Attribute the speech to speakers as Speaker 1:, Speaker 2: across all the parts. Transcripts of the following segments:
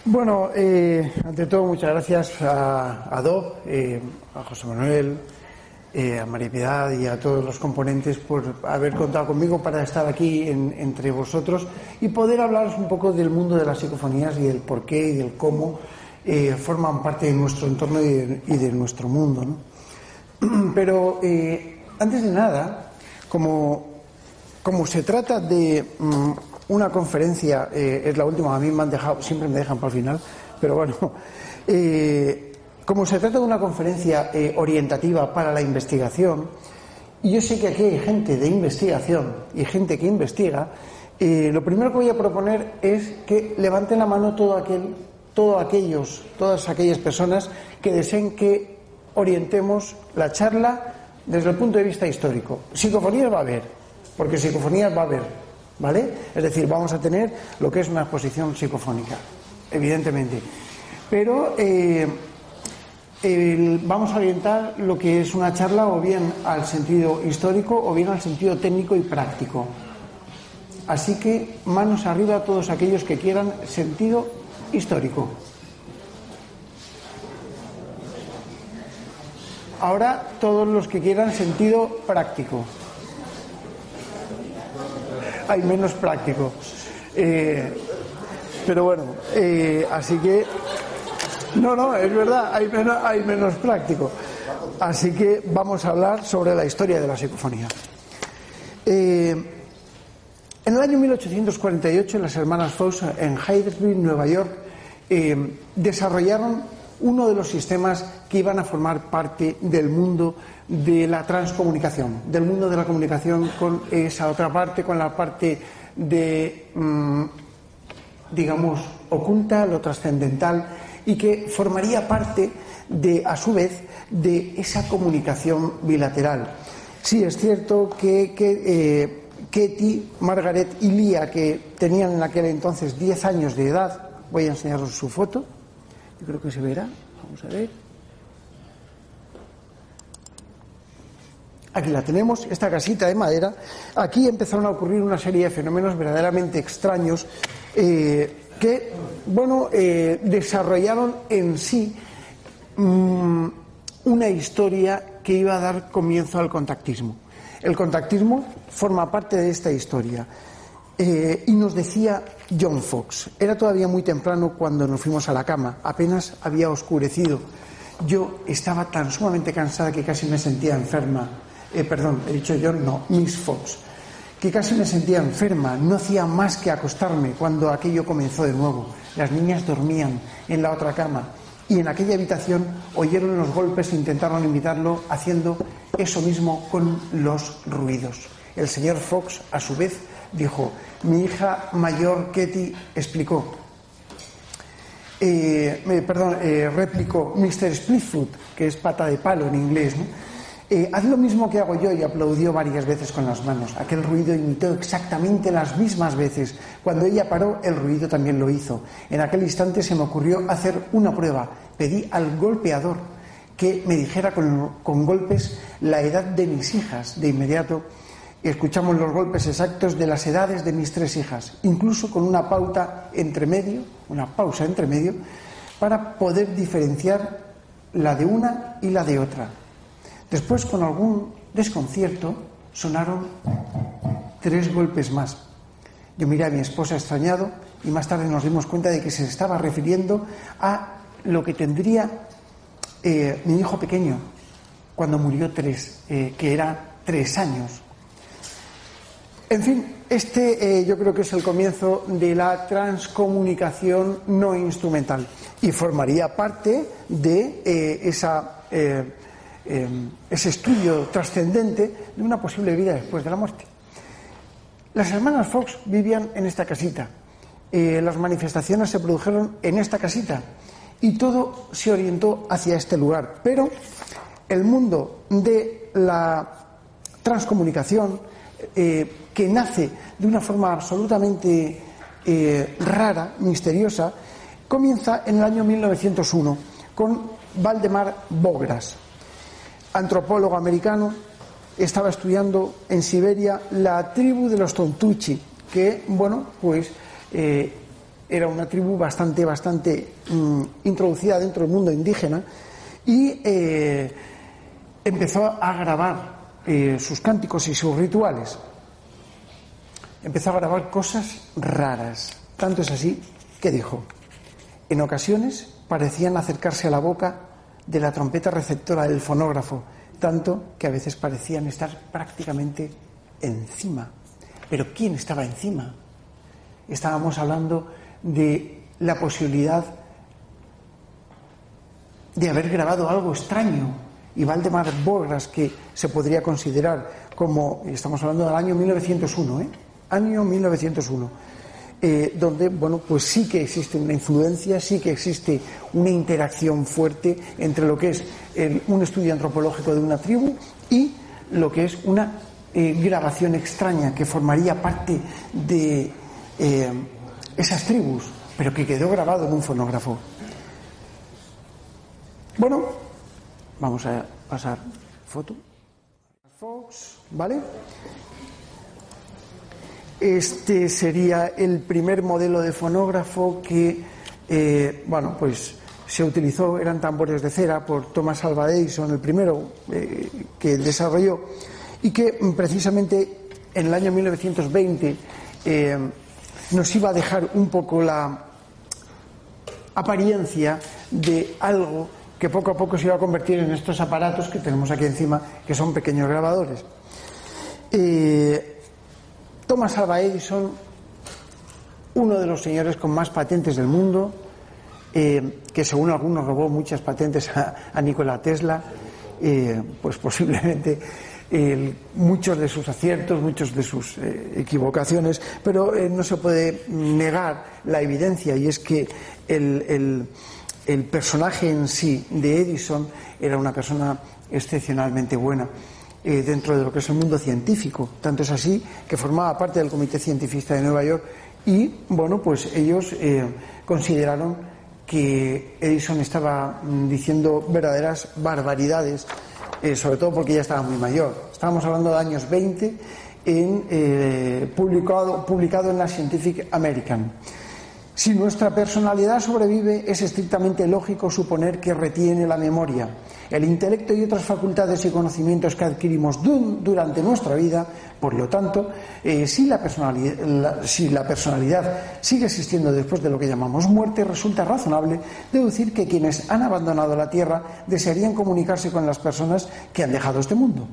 Speaker 1: Bueno, ante todo, muchas gracias a Do, a José Manuel, a María Piedad y a todos los componentes por haber contado conmigo para estar aquí entre vosotros y poder hablaros un poco del mundo de las psicofonías y del por qué y del cómo forman parte de nuestro entorno y de nuestro mundo, ¿no? Pero antes de nada, como se trata de una conferencia, es la última, a mí me han dejado, siempre me dejan para el final, pero bueno, como se trata de una conferencia orientativa para la investigación, y yo sé que aquí hay gente de investigación y gente que investiga, lo primero que voy a proponer es que levanten la mano todas aquellas personas que deseen que orientemos la charla desde el punto de vista histórico. Psicofonías va a haber, porque psicofonías va a haber, ¿vale? Es decir, vamos a tener lo que es una exposición psicofónica, evidentemente. Pero vamos a orientar lo que es una charla o bien al sentido histórico o bien al sentido técnico y práctico. Así que manos arriba a todos aquellos que quieran sentido histórico. Ahora todos los que quieran sentido práctico. Hay menos práctico, pero bueno, así que no, es verdad, hay menos práctico, así que vamos a hablar sobre la historia de la psicofonía. En el año 1848 las hermanas Fox en Hainesville, Nueva York, desarrollaron uno de los sistemas que iban a formar parte del mundo de la transcomunicación, del mundo de la comunicación con esa otra parte, con la parte de, digamos, oculta, lo trascendental, y que formaría parte de, a su vez, de esa comunicación bilateral. Sí, es cierto que Katie, Margaret y Leah, que tenían en aquel entonces 10 años de edad, voy a enseñaros su foto, yo creo que se verá, vamos a ver. Aquí la tenemos, esta casita de madera. Aquí empezaron a ocurrir una serie de fenómenos verdaderamente extraños que, bueno, desarrollaron en sí una historia que iba a dar comienzo al contactismo. El contactismo forma parte de esta historia. Y nos decía John Fox, era todavía muy temprano cuando nos fuimos a la cama, apenas había oscurecido. Yo estaba tan sumamente cansada que casi me sentía enferma. Perdón, he dicho John, no, Miss Fox, que casi me sentía enferma, no hacía más que acostarme cuando aquello comenzó de nuevo. Las niñas dormían en la otra cama y en aquella habitación oyeron los golpes e intentaron imitarlo haciendo eso mismo con los ruidos. El señor Fox, a su vez, dijo, mi hija mayor Katie explicó, replicó Mr. Splitfoot, que es pata de palo en inglés, ¿no? Haz lo mismo que hago yo, y aplaudió varias veces con las manos. Aquel ruido imitó exactamente las mismas veces. Cuando ella paró, el ruido también lo hizo. En aquel instante se me ocurrió hacer una prueba. Pedí al golpeador que me dijera con golpes la edad de mis hijas. De inmediato escuchamos los golpes exactos de las edades de mis 3 hijas, incluso con una pausa entre medio, para poder diferenciar la de una y la de otra. Después, con algún desconcierto, sonaron 3 golpes más. Yo miré a mi esposa extrañado y más tarde nos dimos cuenta de que se estaba refiriendo a lo que tendría mi hijo pequeño cuando murió que era 3 años. En fin, yo creo que es el comienzo de la transcomunicación no instrumental y formaría parte de ese estudio trascendente de una posible vida después de la muerte. Las hermanas Fox vivían en esta casita. Las manifestaciones se produjeron en esta casita y todo se orientó hacia este lugar. Pero el mundo de la transcomunicación, que nace de una forma absolutamente rara, misteriosa, comienza en el año 1901 con Valdemar Bogras. antropólogo americano, estaba estudiando en Siberia la tribu de los Tontuchi, que, bueno, pues era una tribu bastante introducida dentro del mundo indígena, y empezó a grabar sus cánticos y sus rituales. Empezó a grabar cosas raras. Tanto es así que dijo: en ocasiones parecían acercarse a la boca de la trompeta receptora del fonógrafo, tanto que a veces parecían estar prácticamente encima. ¿Pero quién estaba encima? Estábamos hablando de la posibilidad de haber grabado algo extraño. Y Valdemar Borgas, que se podría considerar como, estamos hablando del año 1901, año 1901, donde, bueno, pues sí que existe una influencia, sí que existe una interacción fuerte entre lo que es un estudio antropológico de una tribu y lo que es una grabación extraña que formaría parte de esas tribus, pero que quedó grabado en un fonógrafo. Bueno, vamos a pasar foto. Fox, ¿vale? Este sería el primer modelo de fonógrafo que, bueno, pues se utilizó, eran tambores de cera, por Thomas Alva Edison, el primero que desarrolló, y que precisamente en el año 1920 nos iba a dejar un poco la apariencia de algo que poco a poco se iba a convertir en estos aparatos que tenemos aquí encima, que son pequeños grabadores. Thomas Alva Edison, uno de los señores con más patentes del mundo, que según algunos robó muchas patentes a Nikola Tesla, pues posiblemente muchos de sus aciertos, muchos de sus equivocaciones, pero no se puede negar la evidencia, y es que el personaje en sí de Edison era una persona excepcionalmente buena dentro de lo que es el mundo científico. Tanto es así que formaba parte del Comité Científico de Nueva York, y bueno, pues ellos consideraron que Edison estaba diciendo verdaderas barbaridades, sobre todo porque ya estaba muy mayor. Estábamos hablando de años 20, publicado en la Scientific American. Si nuestra personalidad sobrevive, es estrictamente lógico suponer que retiene la memoria, el intelecto y otras facultades y conocimientos que adquirimos durante nuestra vida. Por lo tanto, si la personalidad sigue existiendo después de lo que llamamos muerte, resulta razonable deducir que quienes han abandonado la Tierra desearían comunicarse con las personas que han dejado este mundo.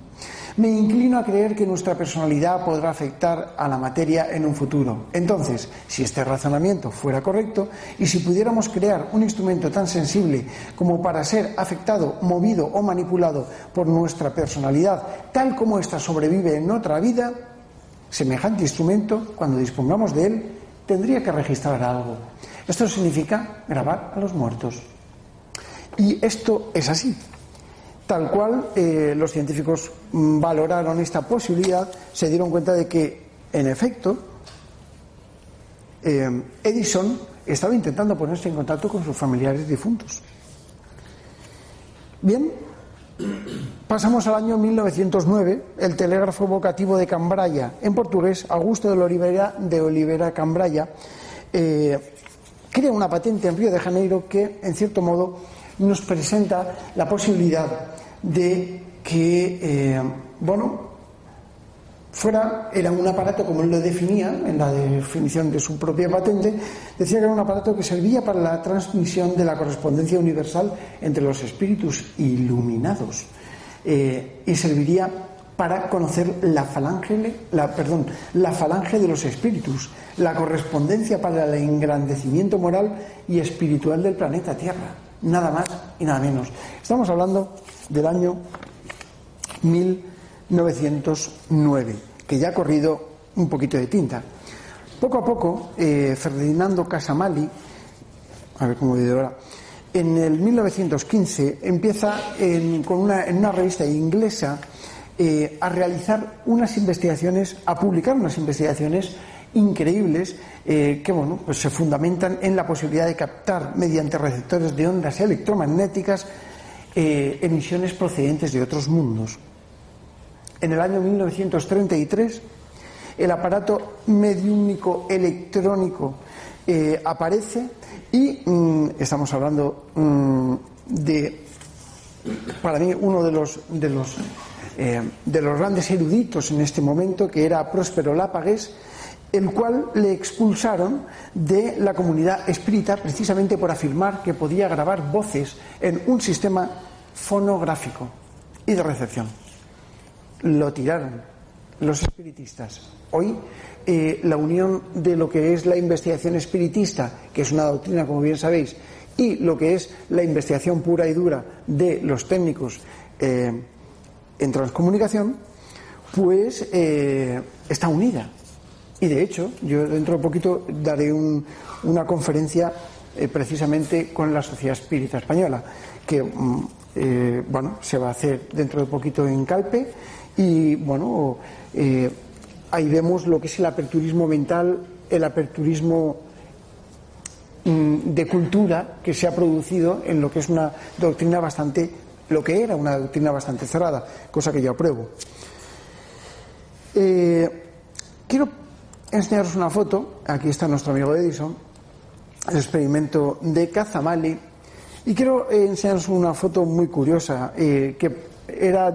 Speaker 1: Me inclino a creer que nuestra personalidad podrá afectar a la materia en un futuro. Entonces, si este razonamiento fuera correcto, y si pudiéramos crear un instrumento tan sensible como para ser afectado, movido o manipulado por nuestra personalidad, tal como ésta sobrevive en otra vida, semejante instrumento, cuando dispongamos de él, tendría que registrar algo. Esto significa grabar a los muertos. Y esto es así. Tal cual, los científicos valoraron esta posibilidad, se dieron cuenta de que, en efecto, Edison estaba intentando ponerse en contacto con sus familiares difuntos. Bien, pasamos al año 1909. El telégrafo vocativo de Cambraya, en portugués, Augusto de Oliveira Cambraya, crea una patente en Río de Janeiro que, en cierto modo, nos presenta la posibilidad de que, era un aparato, como él lo definía en la definición de su propia patente, decía que era un aparato que servía para la transmisión de la correspondencia universal entre los espíritus iluminados, y serviría para conocer la falange de los espíritus, la correspondencia para el engrandecimiento moral y espiritual del planeta Tierra. Nada más y nada menos. Estamos hablando del año 1909, que ya ha corrido un poquito de tinta. Poco a poco, Ferdinando Casamali, a ver cómo digo ahora, en el 1915 empieza en una revista inglesa a realizar unas investigaciones, a publicar unas investigaciones increíbles que pues se fundamentan en la posibilidad de captar mediante receptores de ondas electromagnéticas emisiones procedentes de otros mundos. En el año 1933, el aparato mediúmnico electrónico aparece y estamos hablando de, para mí, uno de los grandes eruditos en este momento, que era Próspero Lápagues, el cual le expulsaron de la comunidad espírita precisamente por afirmar que podía grabar voces en un sistema fonográfico y de recepción. Lo tiraron los espiritistas. Hoy la unión de lo que es la investigación espiritista, que es una doctrina, como bien sabéis, y lo que es la investigación pura y dura de los técnicos en transcomunicación, pues está unida. Y de hecho, yo dentro de poquito daré una conferencia precisamente con la Sociedad Espírita Española, que se va a hacer dentro de poquito en Calpe, y ahí vemos lo que es el aperturismo mental, el aperturismo de cultura que se ha producido en lo que es una doctrina lo que era una doctrina bastante cerrada, cosa que yo apruebo. Quiero enseñaros una foto. Aquí está nuestro amigo Edison, el experimento de Cazamali, y quiero enseñaros una foto muy curiosa, que era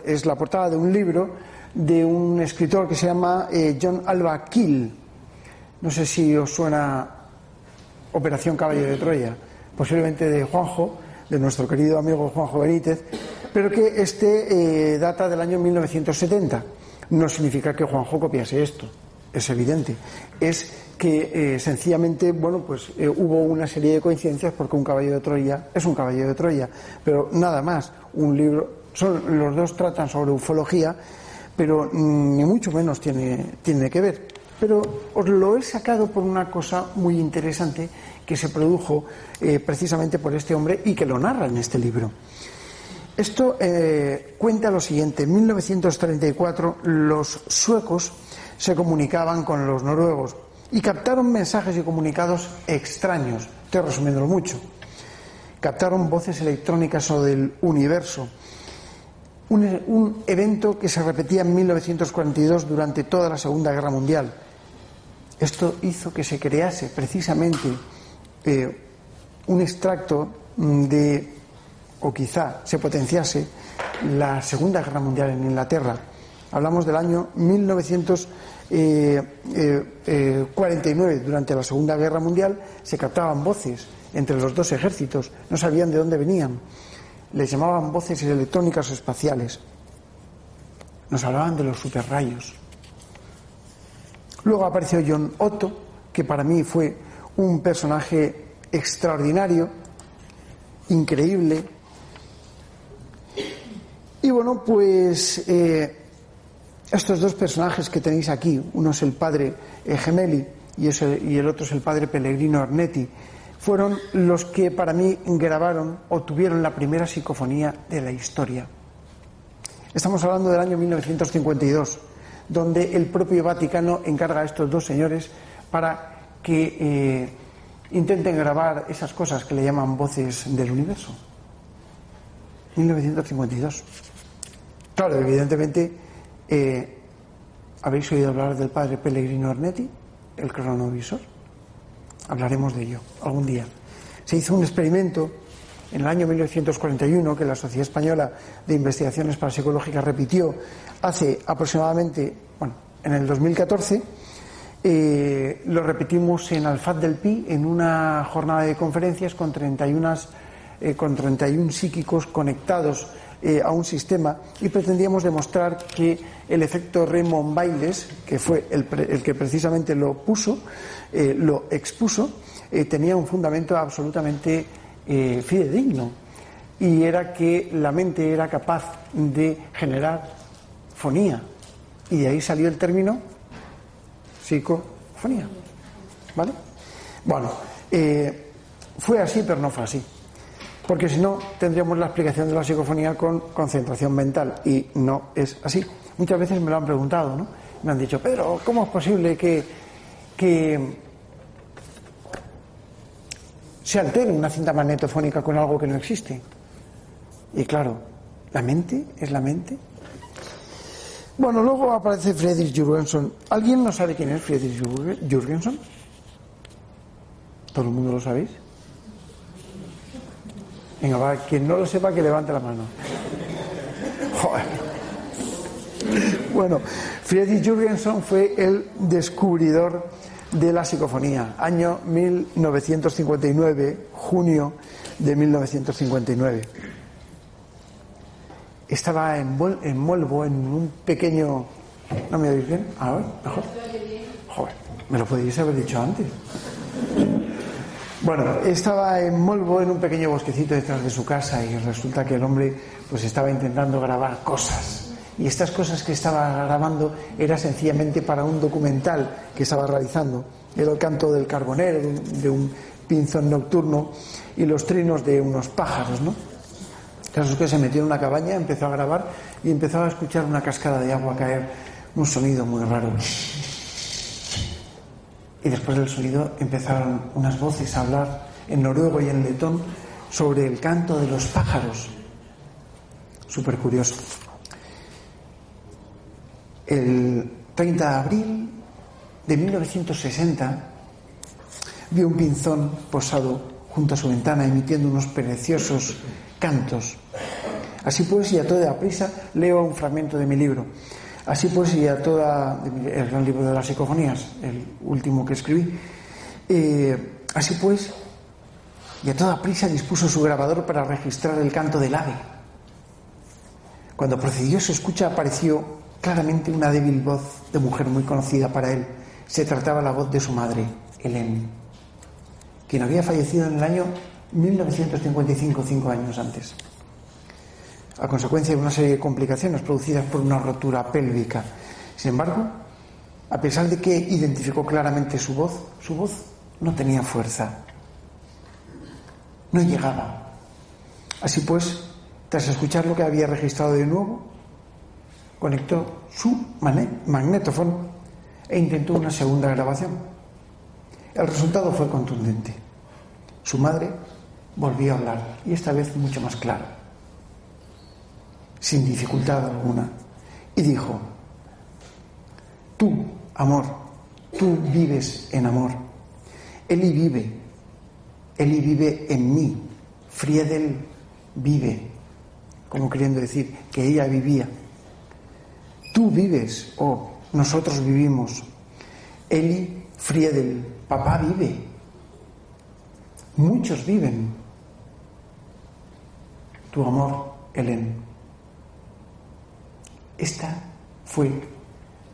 Speaker 1: es la portada de un libro de un escritor que se llama John Alva Keel. No sé si os suena Operación Caballo de Troya, posiblemente de Juanjo, de nuestro querido amigo Juanjo Benítez, pero que data del año 1970. No significa que Juanjo copiase esto, es evidente. Es que sencillamente, hubo una serie de coincidencias, porque un caballo de Troya es un caballo de Troya, pero nada más. Un libro, los dos tratan sobre ufología, pero ni mucho menos tiene que ver. Pero os lo he sacado por una cosa muy interesante que se produjo precisamente por este hombre y que lo narra en este libro. Esto cuenta lo siguiente: en 1934 los suecos se comunicaban con los noruegos y captaron mensajes y comunicados extraños. Estoy resumiéndolo mucho. Captaron voces electrónicas sobre el universo, un evento que se repetía en 1942 durante toda la Segunda Guerra Mundial. Esto hizo que se crease precisamente un extracto o quizá se potenciase la Segunda Guerra Mundial en Inglaterra. Hablamos del año 1949. Durante la Segunda Guerra Mundial se captaban voces entre los dos ejércitos, no sabían de dónde venían, les llamaban voces electrónicas o espaciales, nos hablaban de los superrayos. Luego apareció John Otto, que para mí fue un personaje extraordinario, increíble. Y estos dos personajes que tenéis aquí, uno es el padre Gemelli y el otro es el padre Pellegrino Ornetti, fueron los que para mí grabaron o tuvieron la primera psicofonía de la historia. Estamos hablando del año 1952, donde el propio Vaticano encarga a estos dos señores para que intenten grabar esas cosas que le llaman voces del universo. 1952. Claro, evidentemente, ¿habéis oído hablar del padre Pellegrino Ornetti, el cronovisor? Hablaremos de ello algún día. Se hizo un experimento en el año 1941 que la Sociedad Española de Investigaciones Parapsicológicas repitió hace aproximadamente, en el 2014. Lo repetimos en Alfaz del Pi en una jornada de conferencias con 31 psíquicos conectados a un sistema, y pretendíamos demostrar que el efecto Raymond Bailes, que fue el que precisamente lo expuso, tenía un fundamento absolutamente fidedigno, y era que la mente era capaz de generar fonía, y de ahí salió el término psicofonía. ¿Vale? Fue así, pero no fue así, porque si no tendríamos la explicación de la psicofonía con concentración mental, y no es así. Muchas veces me lo han preguntado, ¿no? Me han dicho: pero ¿cómo es posible que se altere una cinta magnetofónica con algo que no existe? Y claro, ¿la mente es la mente? Bueno, luego aparece Friedrich Jürgensen. ¿Alguien no sabe quién es Friedrich Jürgensen? ¿Todo el mundo lo sabéis? Venga, va, quien no lo sepa que levante la mano. Joder. Bueno, Friedrich Jürgensen fue el descubridor de la psicofonía, año 1959, junio de 1959. Estaba en Molvo, en un pequeño... ¿No me oís bien? A ver, mejor. Joder, me lo podéis haber dicho antes. Bueno, estaba en Molvo, en un pequeño bosquecito detrás de su casa, y resulta que el hombre pues estaba intentando grabar cosas. Y estas cosas que estaba grabando era sencillamente para un documental que estaba realizando. Era el canto del carbonero, de un pinzón nocturno, y los trinos de unos pájaros, ¿no? El caso es que se metió en una cabaña, empezó a grabar y empezó a escuchar una cascada de agua caer, un sonido muy raro. Y después del sonido empezaron unas voces a hablar en noruego y en letón sobre el canto de los pájaros. Súper curioso. El 30 de abril de 1960 vio un pinzón posado junto a su ventana emitiendo unos preciosos cantos. Así pues, y a toda prisa, leo un fragmento de mi libro. Así pues, y a toda... el gran libro de las psicofonías, el último que escribí. Así pues, y a toda prisa dispuso su grabador para registrar el canto del ave. Cuando procedió su escucha apareció claramente una débil voz de mujer muy conocida para él. Se trataba la voz de su madre, Hélène, quien había fallecido en el año 1955, 5 años antes, a consecuencia de una serie de complicaciones producidas por una rotura pélvica. Sin embargo, a pesar de que identificó claramente su voz no tenía fuerza, no llegaba. Así pues, tras escuchar lo que había registrado de nuevo, conectó su magnetófono e intentó una segunda grabación. El resultado fue contundente. Su madre volvió a hablar, y esta vez mucho más claro, sin dificultad alguna, y dijo: tú, amor, tú vives en amor. Eli vive en mí. Friedel vive, como queriendo decir que ella vivía. Tú vives, nosotros vivimos. Eli, Friedel, papá vive. Muchos viven. Tu amor, Hélène. Esta fue,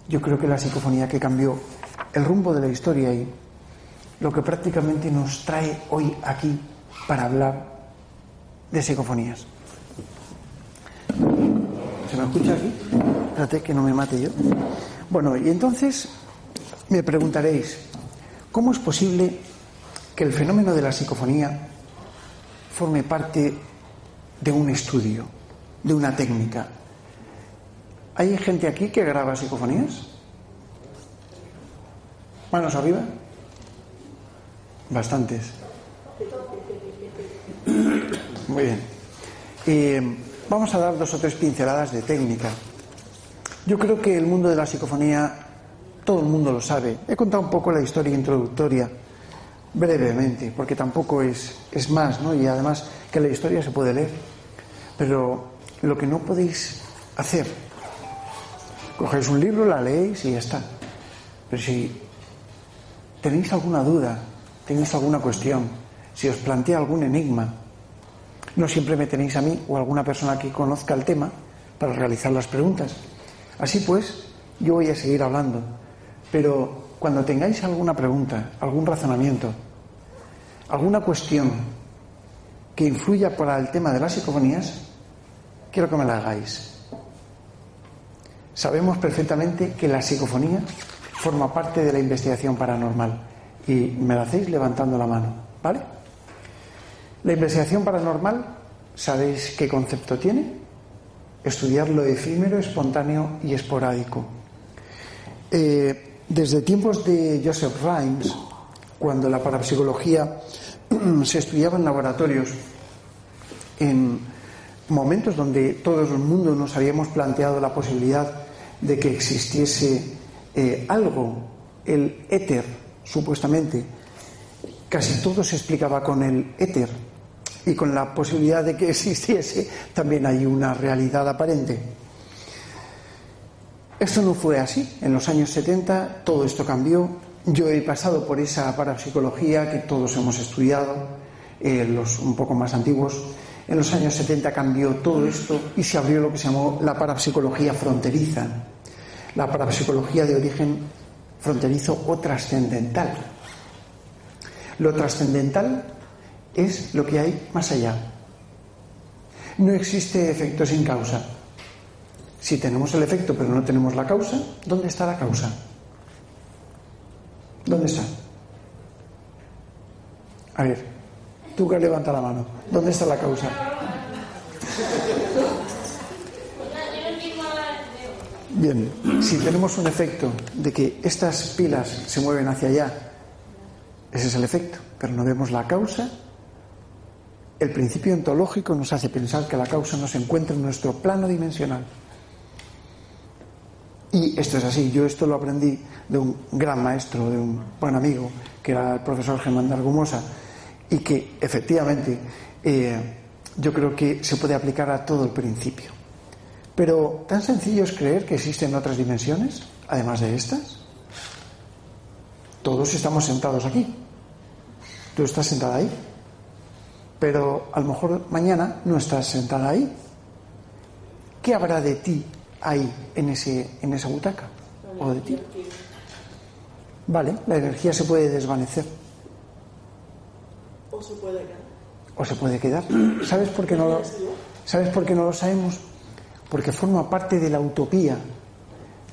Speaker 1: yo creo que la psicofonía que cambió el rumbo de la historia y lo que prácticamente nos trae hoy aquí para hablar de psicofonías. ¿Se me escucha aquí? Espérate que no me mate yo. Bueno, y entonces me preguntaréis, ¿cómo es posible que el fenómeno de la psicofonía forme parte de un estudio, de una técnica? ¿Hay gente aquí que graba psicofonías? ¿Manos arriba? Bastantes. Muy bien. Vamos a dar 2 o 3 pinceladas de técnica. Yo creo que el mundo de la psicofonía todo el mundo lo sabe. He contado un poco la historia introductoria, brevemente, porque tampoco es más, ¿no? Y además que la historia se puede leer. Pero lo que no podéis hacer, cogéis un libro, la leéis y ya está. Pero si tenéis alguna duda, tenéis alguna cuestión, si os plantea algún enigma, no siempre me tenéis a mí o a alguna persona que conozca el tema para realizar las preguntas. Así pues, yo voy a seguir hablando, pero cuando tengáis alguna pregunta, algún razonamiento, alguna cuestión que influya para el tema de las psicofonías, quiero que me la hagáis. Sabemos perfectamente que la psicofonía forma parte de la investigación paranormal y me la hacéis levantando la mano, ¿vale? La investigación paranormal, ¿sabéis qué concepto tiene? Estudiar lo efímero, espontáneo y esporádico. Desde tiempos de Joseph Rhimes, cuando la parapsicología se estudiaba en laboratorios en momentos donde todo el mundo nos habíamos planteado la posibilidad de que existiese algo, el éter, supuestamente. Casi todo se explicaba con el éter, y con la posibilidad de que existiese también hay una realidad aparente. Esto no fue así. En los años 70 todo esto cambió. Yo he pasado por esa parapsicología que todos hemos estudiado, los un poco más antiguos. En los años 70 cambió todo esto y se abrió lo que se llamó la parapsicología fronteriza, la parapsicología de origen fronterizo o trascendental. Lo trascendental es lo que hay más allá. No existe efecto sin causa. Si tenemos el efecto pero no tenemos la causa, ¿dónde está la causa? ¿Dónde está? A ver, tú que levanta la mano. ¿Dónde está la causa? Bien, si tenemos un efecto de que estas pilas se mueven hacia allá, ese es el efecto, pero no vemos la causa. El principio ontológico nos hace pensar que la causa no se encuentra en nuestro plano dimensional. Y esto es así. Yo esto lo aprendí de un gran maestro, de un buen amigo, que era el profesor Germán de Argumosa, y que efectivamente yo creo que se puede aplicar a todo el principio. Pero ¿tan sencillo es creer que existen otras dimensiones, además de estas? Todos estamos sentados aquí. Tú estás sentada ahí, pero a lo mejor mañana no estás sentada ahí. ¿Qué habrá de ti ahí, en esa butaca? ¿O de ti? Vale, la energía se puede desvanecer.
Speaker 2: O se puede quedar.
Speaker 1: O se puede quedar. ¿Sabes por qué no lo sabemos? Porque forma parte de la utopía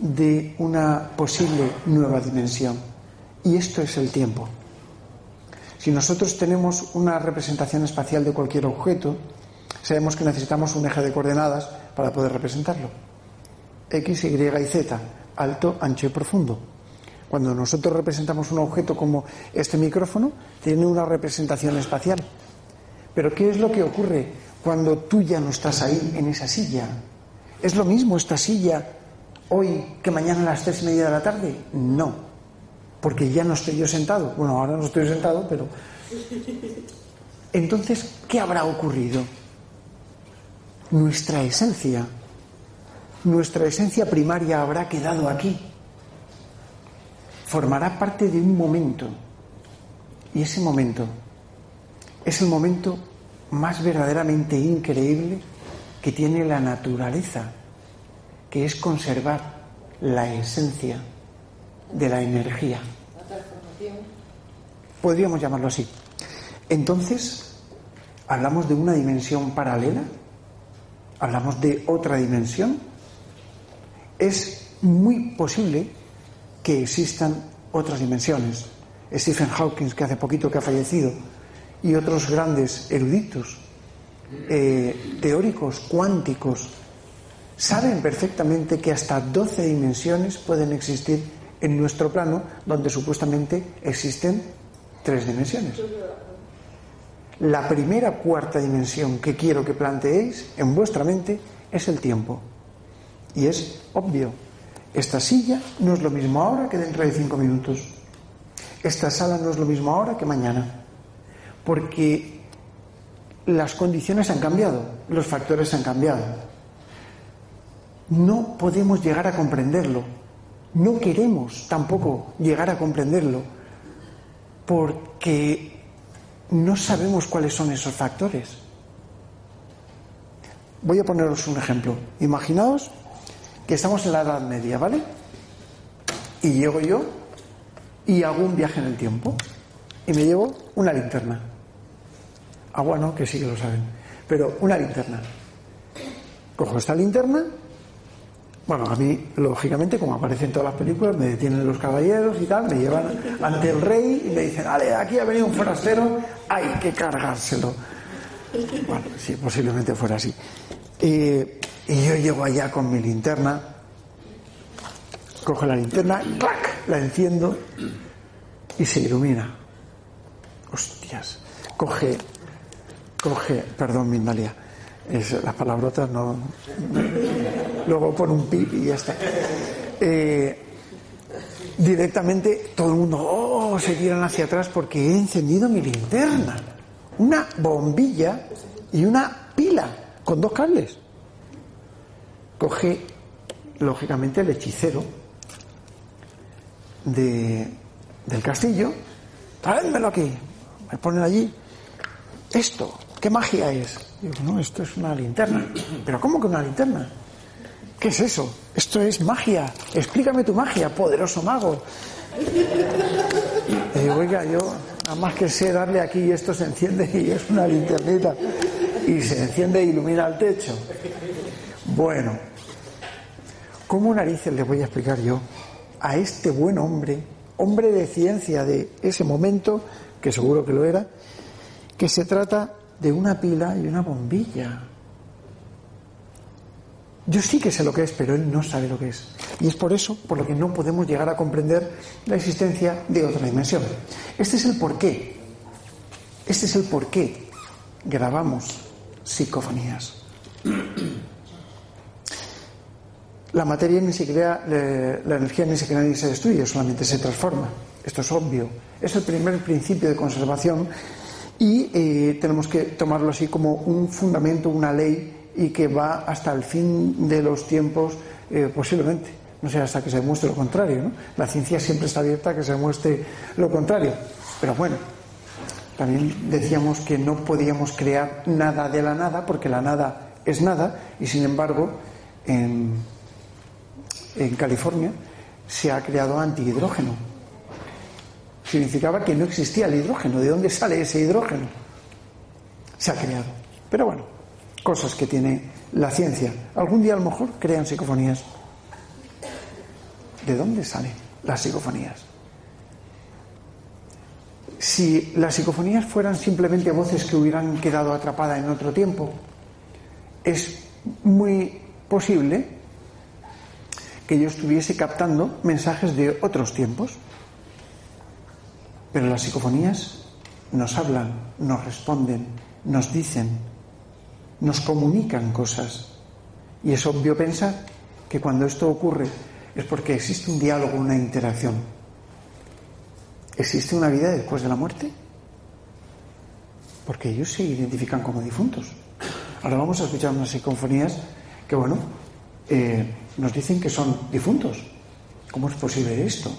Speaker 1: de una posible nueva dimensión. Y esto es el tiempo. Si nosotros tenemos una representación espacial de cualquier objeto, sabemos que necesitamos un eje de coordenadas para poder representarlo. X, Y y Z, alto, ancho y profundo. Cuando nosotros representamos un objeto como este micrófono, tiene una representación espacial. Pero ¿qué es lo que ocurre cuando tú ya no estás ahí, en esa silla? ¿Es lo mismo esta silla hoy que mañana a las 3:30 de la tarde? No. Porque ya no estoy yo sentado. Bueno, ahora no estoy sentado, pero... Entonces, ¿qué habrá ocurrido? Nuestra esencia primaria habrá quedado aquí. Formará parte de un momento. Y ese momento es el momento más verdaderamente increíble que tiene la naturaleza, que es conservar la esencia de la energía. Podríamos llamarlo así. Entonces, ¿hablamos de una dimensión paralela? ¿Hablamos de otra dimensión? Es muy posible que existan otras dimensiones. Stephen Hawking, que hace poquito que ha fallecido, y otros grandes eruditos, teóricos, cuánticos, saben perfectamente que hasta 12 dimensiones pueden existir en nuestro plano, donde supuestamente existen 3 dimensiones. La primera cuarta dimensión que quiero que planteéis en vuestra mente es el tiempo. Y es obvio. Esta silla no es lo mismo ahora que dentro de 5 minutos. Esta sala no es lo mismo ahora que mañana. Porque las condiciones han cambiado, los factores han cambiado. No podemos llegar a comprenderlo. No queremos tampoco llegar a comprenderlo, porque no sabemos cuáles son esos factores. Voy a poneros un ejemplo. Imaginaos que estamos en la Edad Media, ¿vale? Y llego yo y hago un viaje en el tiempo y me llevo una linterna. Agua no, que sí que lo saben, pero una linterna. Cojo esta linterna. Bueno, a mí, lógicamente, como aparece en todas las películas, me detienen los caballeros y tal, me llevan ante el rey y me dicen, vale, aquí ha venido un forastero, hay que cargárselo. Bueno, sí, posiblemente fuera así. Y yo llego allá con mi linterna, cojo la linterna, ¡clac!, la enciendo y se ilumina. Hostias. Coge, perdón, Mindalia, Las palabrotas no. Luego pon un pip y ya está. Directamente todo el mundo se tiran hacia atrás porque he encendido mi linterna. Una bombilla y una pila con 2 cables. Coge, lógicamente, el hechicero del castillo. Tráemelo aquí. Me ponen allí. Esto, ¿qué magia es? Digo, no, esto es una linterna. ¿Pero cómo que una linterna? ¿Qué es eso? Esto es magia. Explícame tu magia, poderoso mago. Y digo, oiga, yo nada más que sé darle aquí y esto se enciende y es una linternita. Y se enciende e ilumina el techo. Bueno, ¿cómo narices le voy a explicar yo a este buen hombre de ciencia de ese momento, que seguro que lo era, que se trata de una pila y una bombilla? Yo sí que sé lo que es, pero él no sabe lo que es. Y es por eso por lo que no podemos llegar a comprender la existencia de otra dimensión. Este es el porqué. Este es el porqué grabamos psicofonías. La materia ni se crea, la energía ni se crea ni se destruye, solamente se transforma. Esto es obvio. Es el primer principio de conservación y tenemos que tomarlo así como un fundamento, una ley, y que va hasta el fin de los tiempos, posiblemente. No sé, hasta que se demuestre lo contrario, ¿no? La ciencia siempre está abierta a que se demuestre lo contrario. Pero bueno, también decíamos que no podíamos crear nada de la nada, porque la nada es nada, y sin embargo, en California se ha creado antihidrógeno. Significaba que no existía el hidrógeno. ¿De dónde sale ese hidrógeno? Se ha creado. Pero bueno, cosas que tiene la ciencia. Algún día a lo mejor crean psicofonías. ¿De dónde salen las psicofonías? Si las psicofonías fueran simplemente voces que hubieran quedado atrapadas en otro tiempo, es muy posible que yo estuviese captando mensajes de otros tiempos. Pero las psicofonías nos hablan, nos responden, nos dicen, nos comunican cosas. Y es obvio pensar que cuando esto ocurre es porque existe un diálogo, una interacción. ¿Existe una vida después de la muerte? Porque ellos se identifican como difuntos. Ahora vamos a escuchar unas psicofonías que, bueno, nos dicen que son difuntos. ¿Cómo es posible esto?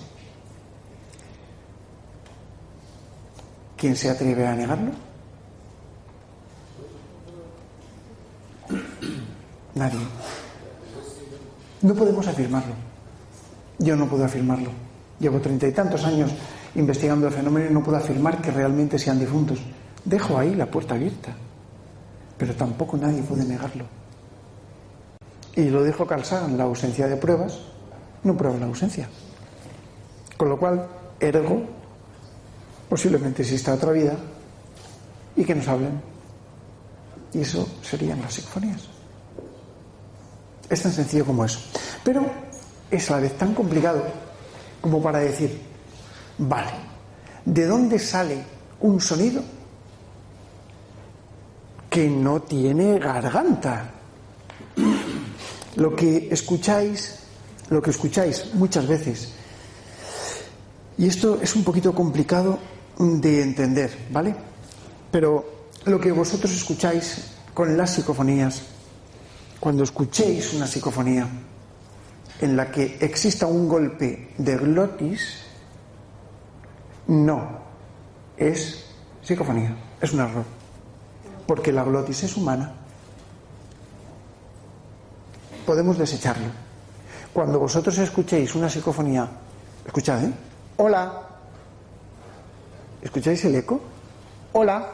Speaker 1: ¿Quién se atreve a negarlo? Nadie. No podemos afirmarlo. Yo no puedo afirmarlo. Llevo 30 y tantos años investigando el fenómeno y no puedo afirmar que realmente sean difuntos. Dejo ahí la puerta abierta. Pero tampoco nadie puede negarlo. Y lo dijo Carl Sagan, la ausencia de pruebas no prueba la ausencia. Con lo cual, ergo, posiblemente exista otra vida y que nos hablen. Y eso serían las psicofonías. Es tan sencillo como eso. Pero es a la vez tan complicado como para decir, vale, ¿de dónde sale un sonido que no tiene garganta? Lo que escucháis muchas veces, y esto es un poquito complicado de entender, ¿vale? Pero lo que vosotros escucháis con las psicofonías, cuando escuchéis una psicofonía en la que exista un golpe de glotis, no es psicofonía, es un error, porque la glotis es humana. Podemos desecharlo. Cuando vosotros escuchéis una psicofonía, escuchad, ¿eh? Hola. ¿Escucháis el eco? Hola.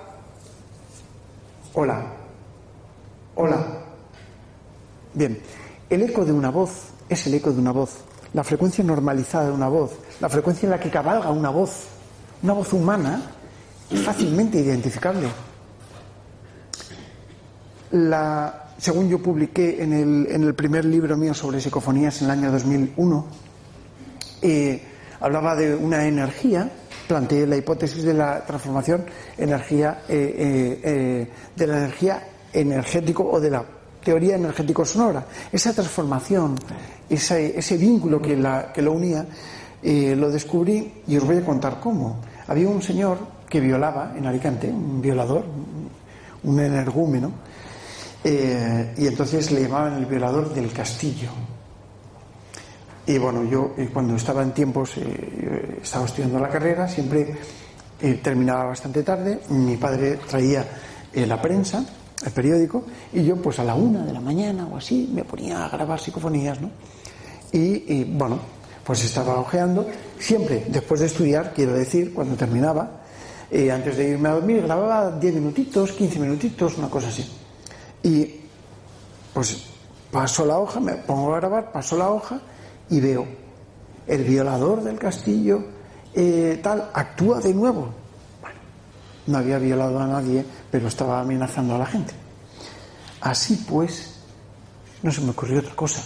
Speaker 1: Hola. Hola. Bien, el eco de una voz es el eco de una voz. La frecuencia normalizada de una voz, la frecuencia en la que cabalga una voz humana, es fácilmente identificable. Según yo publiqué en el primer libro mío sobre psicofonías en el año 2001, hablaba de una energía, planteé la hipótesis de la transformación de la energía energético o de la teoría energético-sonora. Esa transformación, ese vínculo que lo unía, lo descubrí y os voy a contar cómo. Había un señor que violaba en Alicante, un violador, un energúmeno, y entonces le llamaban el violador del castillo. Y bueno, yo cuando estaba en tiempos, estaba estudiando la carrera, siempre terminaba bastante tarde, mi padre traía la prensa, el periódico, y yo pues a la 1 de la mañana o así me ponía a grabar psicofonías, ¿no? Y bueno, pues estaba hojeando, siempre después de estudiar, quiero decir, cuando terminaba, antes de irme a dormir, grababa 10 minutitos, 15 minutitos, una cosa así. Y pues paso la hoja, me pongo a grabar, paso la hoja y veo el violador del castillo tal actúa de nuevo. Bueno, no había violado a nadie, pero estaba amenazando a la gente. Así pues, no se me ocurrió otra cosa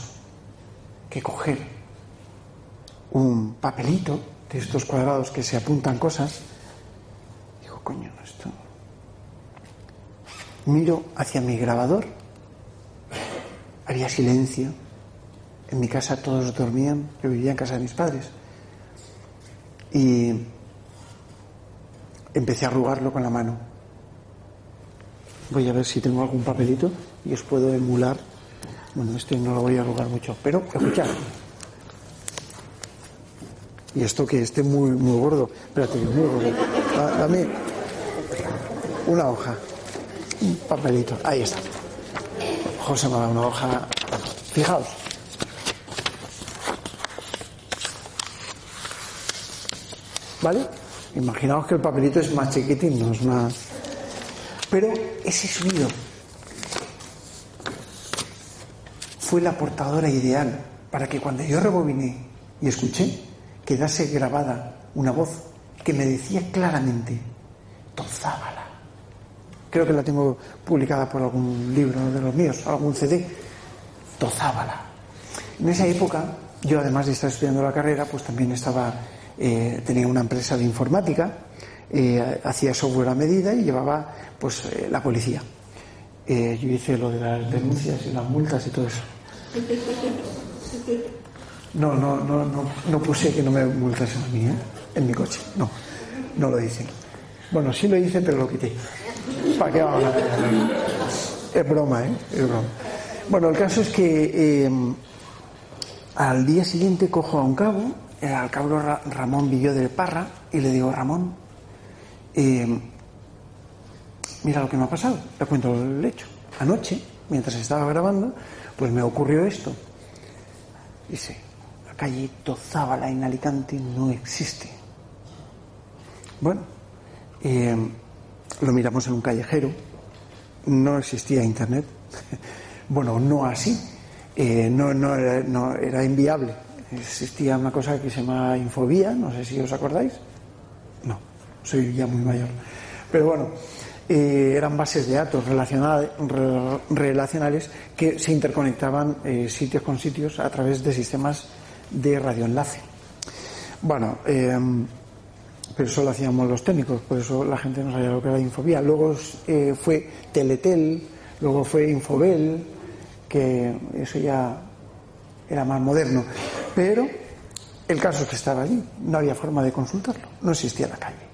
Speaker 1: que coger un papelito de estos cuadrados que se apuntan cosas. Digo, coño, esto. Miro hacia mi grabador, había silencio. En mi casa todos dormían, yo vivía en casa de mis padres. Y empecé a arrugarlo con la mano. Voy a ver si tengo algún papelito y os puedo emular. Bueno, este no lo voy a arrugar mucho, pero escuchad. Y esto que esté muy, muy gordo. Espérate, muy gordo. Dame una hoja. Un papelito. Ahí está. José me da una hoja. Fijaos. ¿Vale? Imaginaos que el papelito es más chiquitín, no es más. Pero ese sonido fue la portadora ideal para que cuando yo rebobiné y escuché, quedase grabada una voz que me decía claramente: Tozábala. Creo que la tengo publicada por algún libro de los míos, algún CD. Tozábala. En esa época, yo además de estar estudiando la carrera, pues también tenía una empresa de informática, hacía software a medida y llevaba pues la policía. Yo hice lo de las denuncias y las multas y todo eso. No puse que no me multasen a mí, en mi coche. No lo hice. Bueno, sí lo hice, pero lo quité. ¿Para qué vamos a ver? Es broma, es broma. Bueno, el caso es que al día siguiente cojo a un cabo, al cabo Ramón Villó de Parra, y le digo: Ramón, mira lo que me ha pasado. Le cuento el hecho. Anoche, mientras estaba grabando, pues me ocurrió esto. Dice: la calle Tozábala en Alicante no existe. Bueno, lo miramos en un callejero. No existía internet. Bueno, no así. No era inviable. Existía una cosa que se llama Infovía, no sé si os acordáis. No, soy ya muy mayor. Pero bueno, eran bases de datos relacionales que se interconectaban sitios con sitios a través de sistemas de radioenlace. Bueno, pero eso lo hacíamos los técnicos, por eso la gente no sabía lo que era Infovía. Luego fue Teletel, luego fue Infobel, que eso ya era más moderno. Pero el caso es que estaba allí, no había forma de consultarlo, no existía la calle.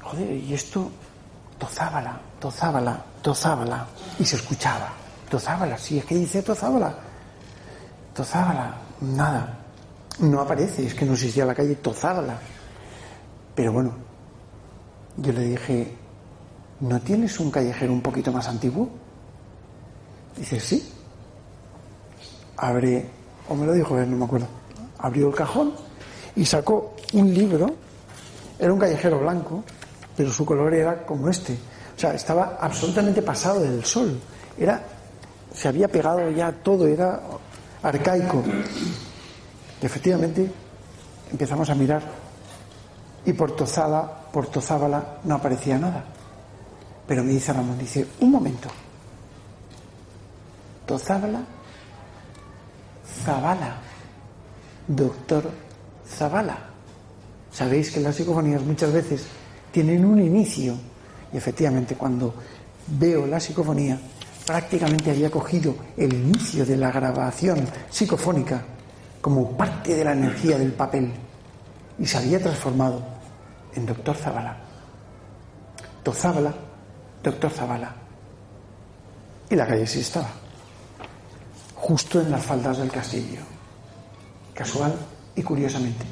Speaker 1: Joder, y esto, Tozábala, Tozábala, Tozábala, y se escuchaba, Tozábala, sí, es que dice Tozábala, Tozábala, nada, no aparece, es que no existía la calle Tozábala. Pero bueno, yo le dije: ¿no tienes un callejero un poquito más antiguo? Dice: sí. Abre, o me lo dijo él, no me acuerdo. Abrió el cajón y sacó un libro. Era un callejero blanco, pero su color era como este. O sea, estaba absolutamente pasado del sol. Se había pegado ya todo, era arcaico. Y efectivamente empezamos a mirar y por Tozábala no aparecía nada. Pero me dice Ramón, dice: un momento. Tozábala, Zabala, doctor Zabala. Sabéis que las psicofonías muchas veces tienen un inicio, y efectivamente cuando veo la psicofonía, prácticamente había cogido el inicio de la grabación psicofónica como parte de la energía del papel y se había transformado en Doctor Zabala. Doctor Zabala. Y la calle sí estaba, justo en las faldas del castillo, casual y curiosamente.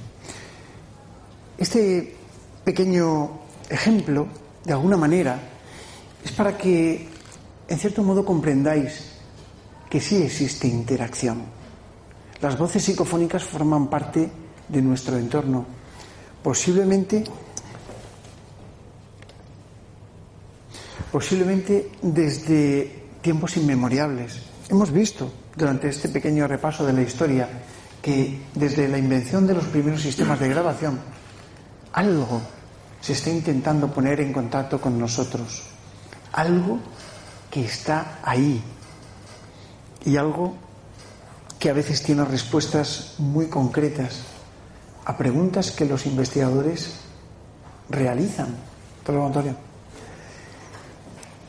Speaker 1: Este pequeño ejemplo, de alguna manera, es para que, en cierto modo, comprendáis que sí existe interacción. Las voces psicofónicas forman parte de nuestro entorno, posiblemente desde tiempos inmemoriales. Hemos visto durante este pequeño repaso de la historia que desde la invención de los primeros sistemas de grabación algo se está intentando poner en contacto con nosotros, algo que está ahí y algo que a veces tiene respuestas muy concretas a preguntas que los investigadores realizan. ¿Te lo, Antonio?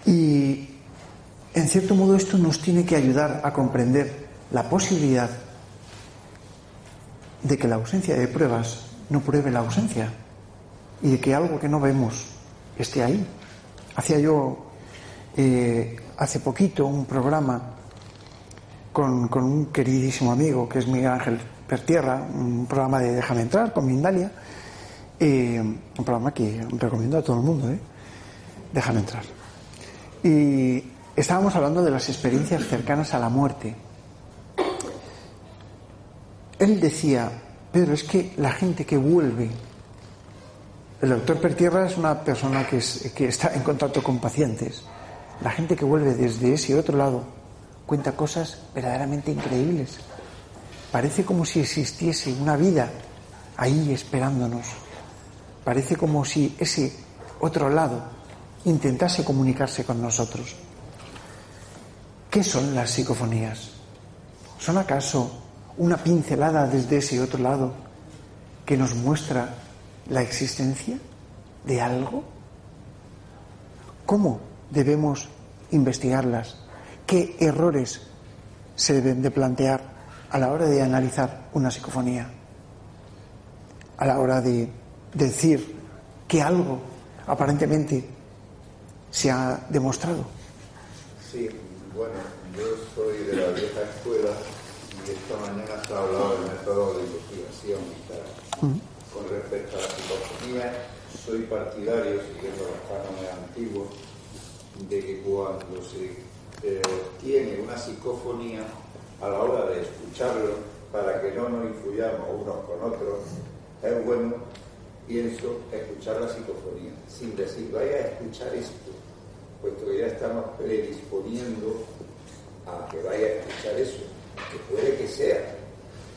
Speaker 1: Y en cierto modo esto nos tiene que ayudar a comprender la posibilidad de que la ausencia de pruebas no pruebe la ausencia y de que algo que no vemos esté ahí. Hacía yo hace poquito un programa con un queridísimo amigo que es Miguel Ángel Pertierra, un programa de Déjame Entrar con Mindalia, un programa que recomiendo a todo el mundo, Déjame Entrar. Y estábamos hablando de las experiencias cercanas a la muerte. Él decía: Pedro, es que la gente que vuelve, el doctor Pertierra es una persona que está en contacto con pacientes, la gente que vuelve desde ese otro lado cuenta cosas verdaderamente increíbles. Parece como si existiese una vida ahí esperándonos. Parece como si ese otro lado intentase comunicarse con nosotros. ¿Qué son las psicofonías? ¿Son acaso una pincelada desde ese otro lado que nos muestra la existencia de algo? ¿Cómo debemos investigarlas? ¿Qué errores se deben de plantear a la hora de analizar una psicofonía? A la hora de decir que algo aparentemente se ha demostrado.
Speaker 2: Sí, bueno, yo soy de la vieja escuela y esta mañana se ha hablado del método de investigación y tal. Con respecto a la psicofonía, soy partidario, siguiendo los cánones antiguos, de que cuando se tiene una psicofonía, a la hora de escucharlo, para que no nos influyamos unos con otros, es bueno, pienso, escuchar la psicofonía, sin decir, vaya a escuchar esto, puesto que ya estamos predisponiendo a que vaya a escuchar eso, que puede que sea,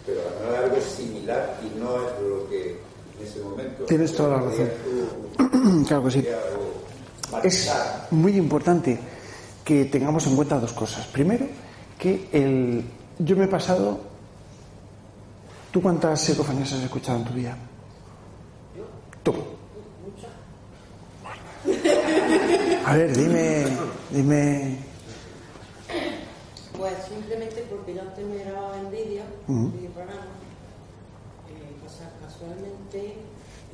Speaker 2: pero no es algo similar y no es lo que en ese momento...
Speaker 1: Tienes toda la razón. Claro que sí. Es muy importante que tengamos en cuenta dos cosas. Primero, que yo me he pasado... ¿Tú cuántas psicofonías has escuchado en tu vida? Tú. A ver, dime...
Speaker 3: Pues simplemente porque yo antes me grababa en vídeo, videoprograma. Casualmente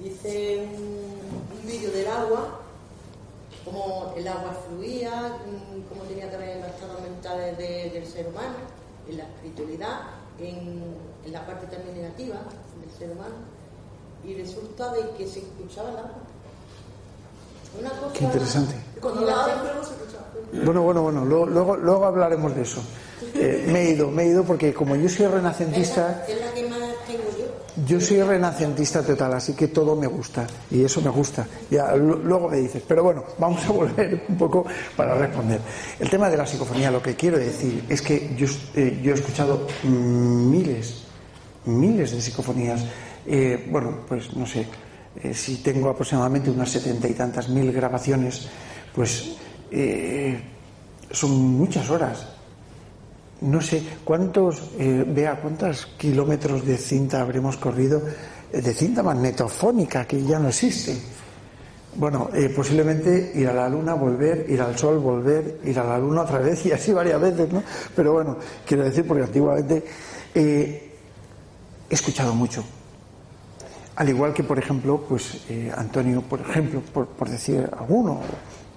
Speaker 3: hice un vídeo del agua, cómo el agua fluía, cómo tenía que ver los estados mentales del ser humano, en la espiritualidad, en la parte también negativa del ser humano, y resulta de que se escuchaba el agua. Una cosa,
Speaker 1: qué interesante.
Speaker 3: Cuando la agua no se escuchaba.
Speaker 1: Bueno, luego hablaremos de eso. Me he ido porque como yo soy renacentista...
Speaker 3: Es la que más tengo yo.
Speaker 1: Yo soy renacentista total, así que todo me gusta, y eso me gusta. Ya luego me dices, pero bueno, vamos a volver un poco para responder. El tema de la psicofonía, lo que quiero decir es que yo he escuchado miles de psicofonías. Bueno, pues no sé, si tengo aproximadamente unas 70 y tantas mil grabaciones, pues son muchas horas. No sé cuántos kilómetros de cinta habremos corrido, de cinta magnetofónica que ya no existe. Bueno, posiblemente ir a la luna, volver, ir al sol, volver, ir a la luna otra vez y así varias veces, ¿no? Pero bueno, quiero decir, porque antiguamente he escuchado mucho. Al igual que, por ejemplo, pues Antonio, por ejemplo, por decir alguno,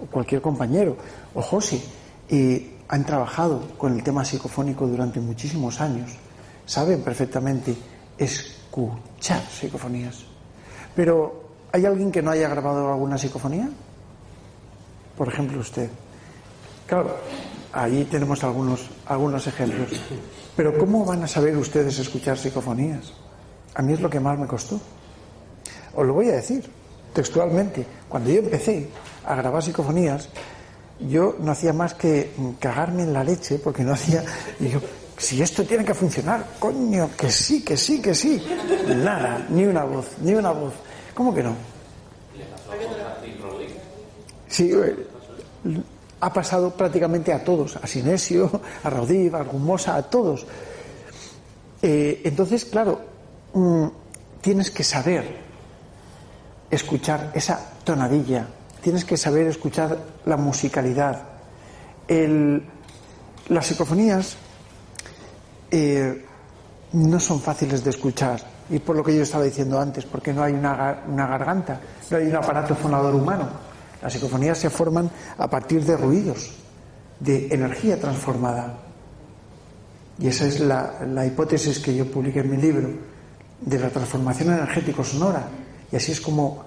Speaker 1: o cualquier compañero, o José, han trabajado con el tema psicofónico durante muchísimos años. Saben perfectamente escuchar psicofonías. Pero, ¿hay alguien que no haya grabado alguna psicofonía? Por ejemplo, usted. Claro, ahí tenemos algunos ejemplos. Pero ¿cómo van a saber ustedes escuchar psicofonías? A mí es lo que más me costó. Os lo voy a decir textualmente. Cuando yo empecé a grabar psicofonías, yo no hacía más que cagarme en la leche, porque no hacía... Y yo, si esto tiene que funcionar, coño, que sí, que sí, que sí. Nada, ni una voz, ni una voz. ¿Cómo que no? Sí, ha pasado prácticamente a todos, a Sinesio, a Raudí, a Argumosa, a todos. Entonces, claro, tienes que saber escuchar esa tonadilla, tienes que saber escuchar la musicalidad. Las psicofonías no son fáciles de escuchar, y por lo que yo estaba diciendo antes, porque no hay una garganta, no hay un aparato fonador humano. Las psicofonías se forman a partir de ruidos, de energía transformada. Y esa es la hipótesis que yo publiqué en mi libro, de la transformación energético-sonora. Y así es como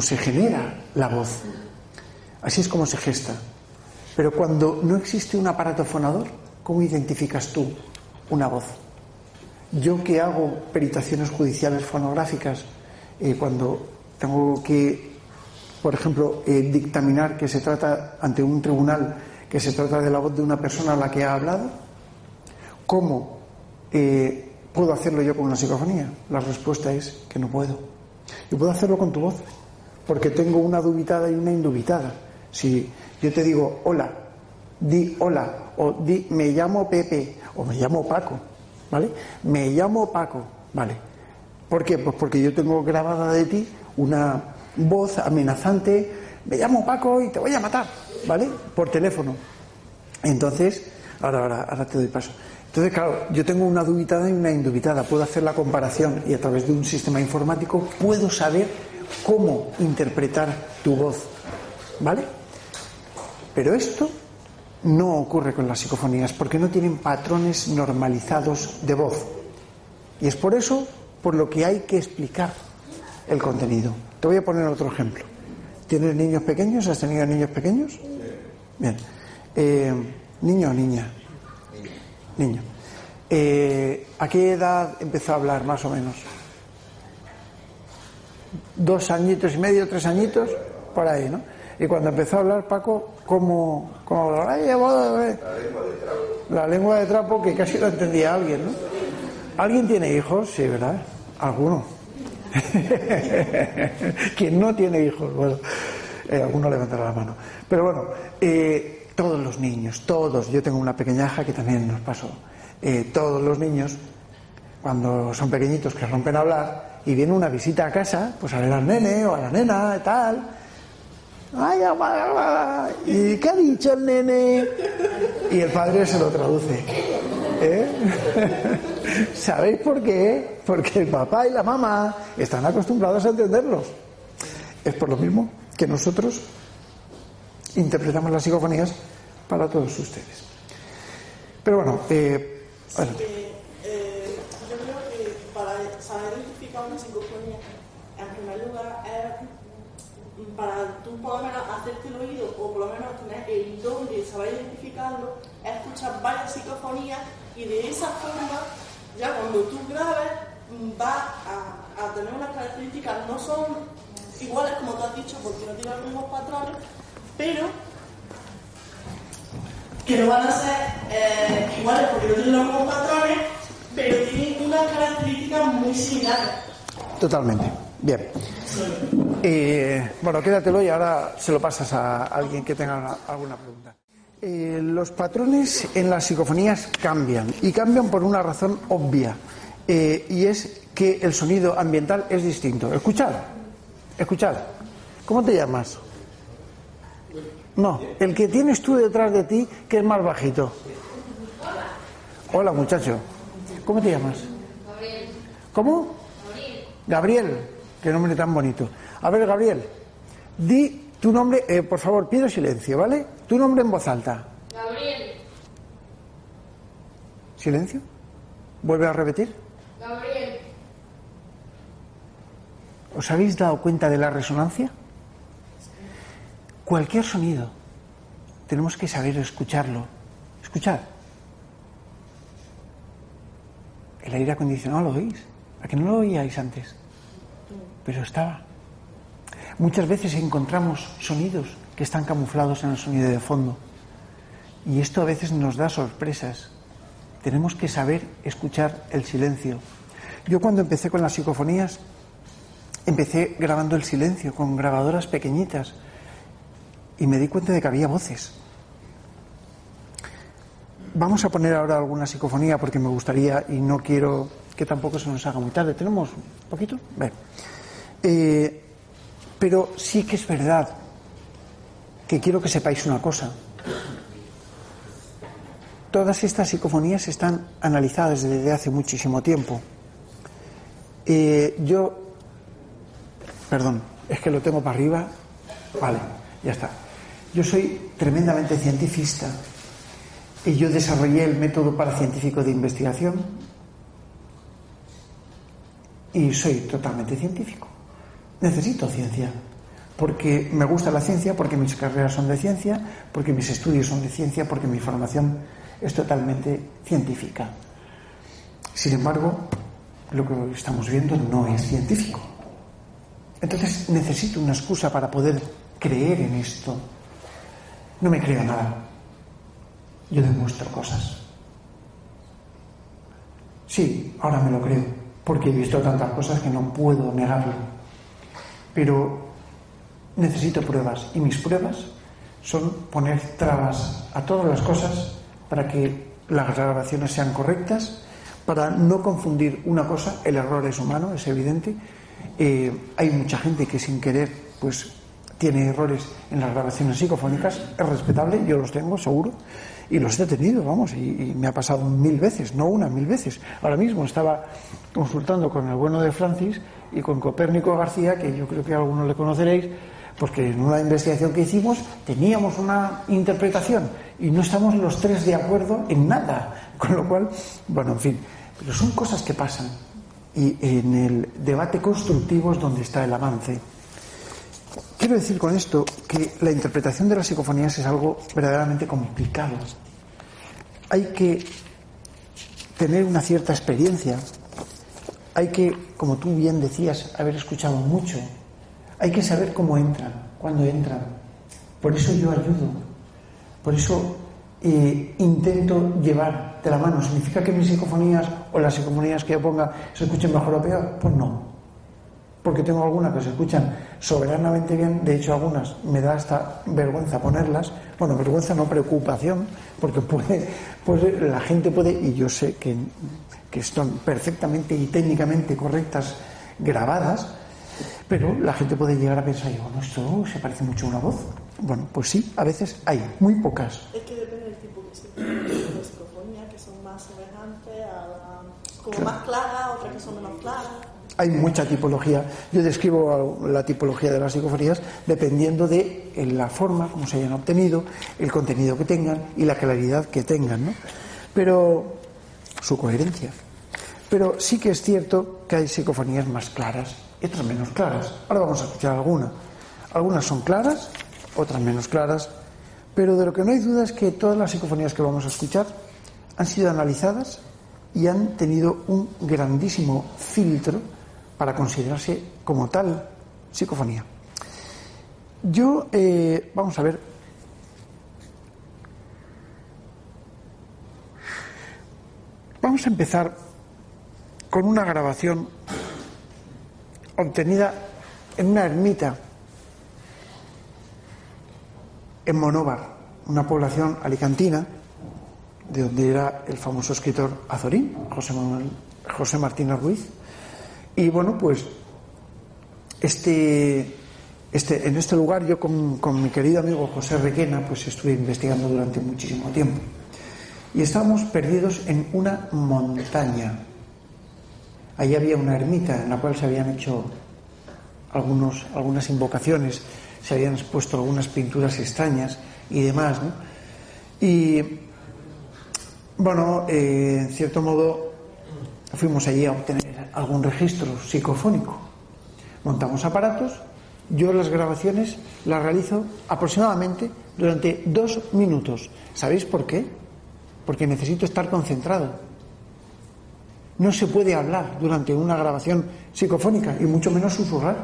Speaker 1: se genera la voz. Así es como se gesta. Pero cuando no existe un aparato fonador, ¿cómo identificas tú una voz? Yo que hago peritaciones judiciales fonográficas, cuando tengo que, por ejemplo, dictaminar que se trata ante un tribunal, que se trata de la voz de una persona a la que ha hablado, ¿cómo puedo hacerlo yo con una psicofonía? La respuesta es que no puedo. Yo puedo hacerlo con tu voz, porque tengo una dubitada y una indubitada. Si yo te digo hola, di hola, o di me llamo Pepe, o me llamo Paco, ¿vale? Me llamo Paco, ¿vale? ¿Por qué? Pues porque yo tengo grabada de ti una voz amenazante, me llamo Paco y te voy a matar, ¿vale? Por teléfono. Entonces, ahora te doy paso. Entonces, claro, yo tengo una dubitada y una indubitada, puedo hacer la comparación y a través de un sistema informático puedo saber cómo interpretar tu voz, ¿vale? Pero esto no ocurre con las psicofonías porque no tienen patrones normalizados de voz. Y es por eso por lo que hay que explicar el contenido. Te voy a poner otro ejemplo. ¿Tienes niños pequeños? ¿Has tenido niños pequeños? Bien. ¿Niño o niña? Niño. ¿A qué edad empezó a hablar, más o menos? 2 añitos y medio, 3 añitos, por ahí, ¿no? Y cuando empezó a hablar Paco, ¿cómo hablaba? La lengua de trapo, que casi lo entendía alguien, ¿no? ¿Alguien tiene hijos? Sí, ¿verdad? ¿Alguno? ¿Quién no tiene hijos? Bueno, alguno levantará la mano. Pero bueno, todos los niños, todos, yo tengo una pequeña hija que también nos pasó, todos los niños, cuando son pequeñitos que rompen a hablar y viene una visita a casa, pues a ver al nene o a la nena y tal, ay, ¿y qué ha dicho el nene? Y el padre se lo traduce. ¿Sabéis por qué? Porque el papá y la mamá están acostumbrados a entenderlos. Es por lo mismo que nosotros interpretamos las psicofonías para todos ustedes. Pero bueno, adelante.
Speaker 4: Yo creo que para saber identificar una psicofonía, en primer lugar, es para tú por lo menos hacerte el oído o por lo menos tener el don de saber identificarlo, es escuchar varias psicofonías y de esa forma, ya cuando tú grabes, vas a tener unas características, no son iguales como tú has dicho, porque no tienen los mismos patrones, pero que no van a ser iguales porque no tienen los mismos patrones, pero tienen unas características muy similares.
Speaker 1: Totalmente. Bien. Bueno, quédatelo y ahora se lo pasas a alguien que tenga alguna pregunta. Los patrones en las psicofonías cambian, y cambian por una razón obvia, y es que el sonido ambiental es distinto. Escuchad. ¿Cómo te llamas? No, el que tienes tú detrás de ti, que es más bajito. Hola, muchacho. ¿Cómo te llamas?
Speaker 5: Gabriel.
Speaker 1: ¿Cómo? Gabriel. Qué nombre tan bonito. A ver, Gabriel, di tu nombre, por favor, pido silencio, ¿vale? Tu nombre en voz alta.
Speaker 5: Gabriel.
Speaker 1: ¿Silencio? ¿Vuelve a repetir?
Speaker 5: Gabriel.
Speaker 1: ¿Os habéis dado cuenta de la resonancia? Cualquier sonido, tenemos que saber escucharlo. Escuchad. El aire acondicionado lo oís. ¿A que no lo oíais antes? Pero estaba. Muchas veces encontramos sonidos que están camuflados en el sonido de fondo. Y esto a veces nos da sorpresas. Tenemos que saber escuchar el silencio. Yo cuando empecé con las psicofonías, empecé grabando el silencio con grabadoras pequeñitas y me di cuenta de que había voces. Vamos a poner ahora alguna psicofonía porque me gustaría y no quiero que tampoco se nos haga muy tarde. ¿Tenemos un poquito? Bien. Pero sí que es verdad que quiero que sepáis una cosa. Todas estas psicofonías están analizadas desde hace muchísimo tiempo. Perdón, es que lo tengo para arriba. Vale, ya está. Yo soy tremendamente científico y yo desarrollé el método paracientífico de investigación y soy totalmente científico. Necesito ciencia, porque me gusta la ciencia, porque mis carreras son de ciencia, porque mis estudios son de ciencia, porque mi formación es totalmente científica. Sin embargo, lo que estamos viendo no es científico. Entonces necesito una excusa para poder creer en esto. No me creo nada. Yo demuestro cosas. Sí, ahora me lo creo, porque he visto tantas cosas que no puedo negarlo. Pero necesito pruebas, y mis pruebas son poner trabas a todas las cosas para que las grabaciones sean correctas, para no confundir una cosa. El error es humano, es evidente. Hay mucha gente que sin querer pues tiene errores en las grabaciones psicofónicas, es respetable, yo los tengo seguro y los he tenido, vamos, y me ha pasado 1000 veces, no una, 1000 veces. Ahora mismo estaba consultando con el bueno de Francis y con Copérnico García, que yo creo que algunos le conoceréis, porque en una investigación que hicimos teníamos una interpretación y no estamos los tres de acuerdo en nada, con lo cual, bueno, en fin, pero son cosas que pasan y en el debate constructivo es donde está el avance. Quiero decir con esto que la interpretación de las psicofonías es algo verdaderamente complicado. Hay que tener una cierta experiencia, hay que, como tú bien decías, haber escuchado mucho, hay que saber cómo entran, cuándo entran. Por eso yo ayudo, por eso intento llevar de la mano. ¿Significa que mis psicofonías o las psicofonías que yo ponga se escuchen mejor o peor? Pues no. Porque tengo algunas que se escuchan soberanamente bien, de hecho algunas me da hasta vergüenza ponerlas, bueno, vergüenza no, preocupación, porque la gente puede, y yo sé que están perfectamente y técnicamente correctas grabadas, pero la gente puede llegar a pensar, bueno, esto se parece mucho a una voz. Bueno, pues sí, a veces hay, muy pocas.
Speaker 4: Es que depende del tipo de psicofonía, que son más semejantes como más claras, otras que son menos claras.
Speaker 1: Hay mucha tipología. Yo describo la tipología de las psicofonías dependiendo de la forma, como se hayan obtenido, el contenido que tengan y la claridad que tengan, ¿no? Pero su coherencia. Pero sí que es cierto que hay psicofonías más claras y otras menos claras. Ahora vamos a escuchar alguna. Algunas son claras, otras menos claras, pero de lo que no hay duda es que todas las psicofonías que vamos a escuchar han sido analizadas y han tenido un grandísimo filtro para considerarse como tal psicofonía. Yo, vamos a ver, vamos a empezar con una grabación obtenida en una ermita en Monóvar, una población alicantina, de donde era el famoso escritor Azorín, José Martínez Ruiz. Y bueno, pues este En este lugar yo con mi querido amigo José Requena pues estuve investigando durante muchísimo tiempo y estábamos perdidos en una montaña. Allí había una ermita en la cual se habían hecho algunas invocaciones, se habían expuesto algunas pinturas extrañas y demás, ¿no? Y bueno, en cierto modo fuimos allí a obtener algún registro psicofónico. Montamos aparatos. Yo las grabaciones las realizo aproximadamente durante 2 minutos. ¿Sabéis por qué? Porque necesito estar concentrado. No se puede hablar durante una grabación psicofónica y mucho menos susurrar,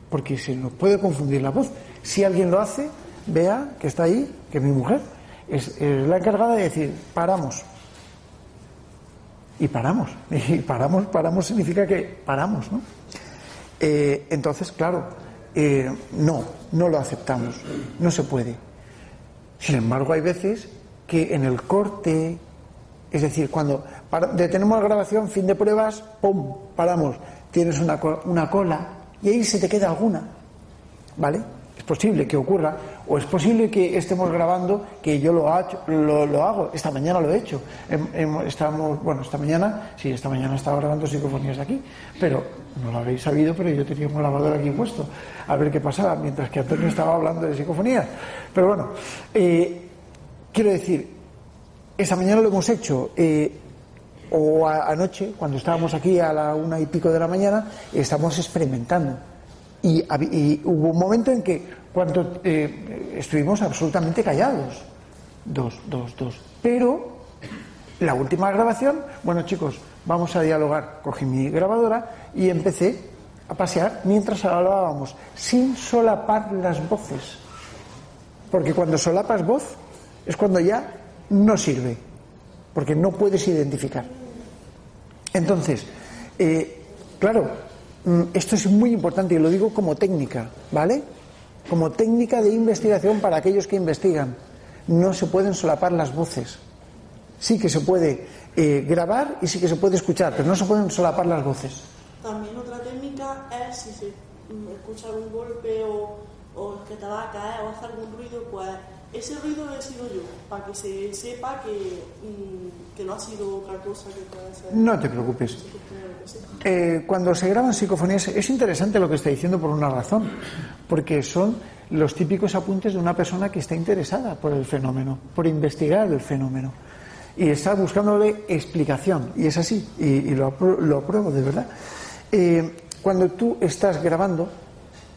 Speaker 1: porque se nos puede confundir la voz. Si alguien lo hace, vea que está ahí, que mi mujer es la encargada de decir paramos. Y paramos. Y paramos significa que paramos, ¿no? Entonces, claro, no lo aceptamos, no se puede. Sin embargo, hay veces que en el corte, es decir, cuando detenemos la grabación, fin de pruebas, ¡pum!, paramos, tienes una cola y ahí se te queda alguna, ¿vale? Es posible que ocurra, o es posible que estemos grabando, que yo lo hago, esta mañana lo he hecho. Esta mañana estaba grabando psicofonías aquí, pero no lo habréis sabido, pero yo tenía un grabador aquí puesto, a ver qué pasaba, mientras que Antonio estaba hablando de psicofonías. Pero bueno, quiero decir, esta mañana lo hemos hecho, o anoche, cuando estábamos aquí a la 1 y pico de la mañana, estamos experimentando. Y hubo un momento en que cuando estuvimos absolutamente callados, dos. Pero la última grabación, bueno, chicos, vamos a dialogar. Cogí mi grabadora y empecé a pasear mientras hablábamos, sin solapar las voces, porque cuando solapas voz es cuando ya no sirve, porque no puedes identificar. Entonces, claro, esto es muy importante y lo digo como técnica, ¿vale? Como técnica de investigación para aquellos que investigan. No se pueden solapar las voces. Sí que se puede grabar y sí que se puede escuchar, pero no se pueden solapar las voces.
Speaker 4: También otra técnica es si se escucha algún golpe o que te va a caer o hace algún ruido, pues ese ruido he sido yo, para que se sepa que no ha sido otra cosa que puede ser.
Speaker 1: No te preocupes. Cuando se graban psicofonías es interesante lo que está diciendo por una razón, porque son los típicos apuntes de una persona que está interesada por el fenómeno, por investigar el fenómeno y está buscándole explicación, y es así, y lo apruebo de verdad. Cuando tú estás grabando,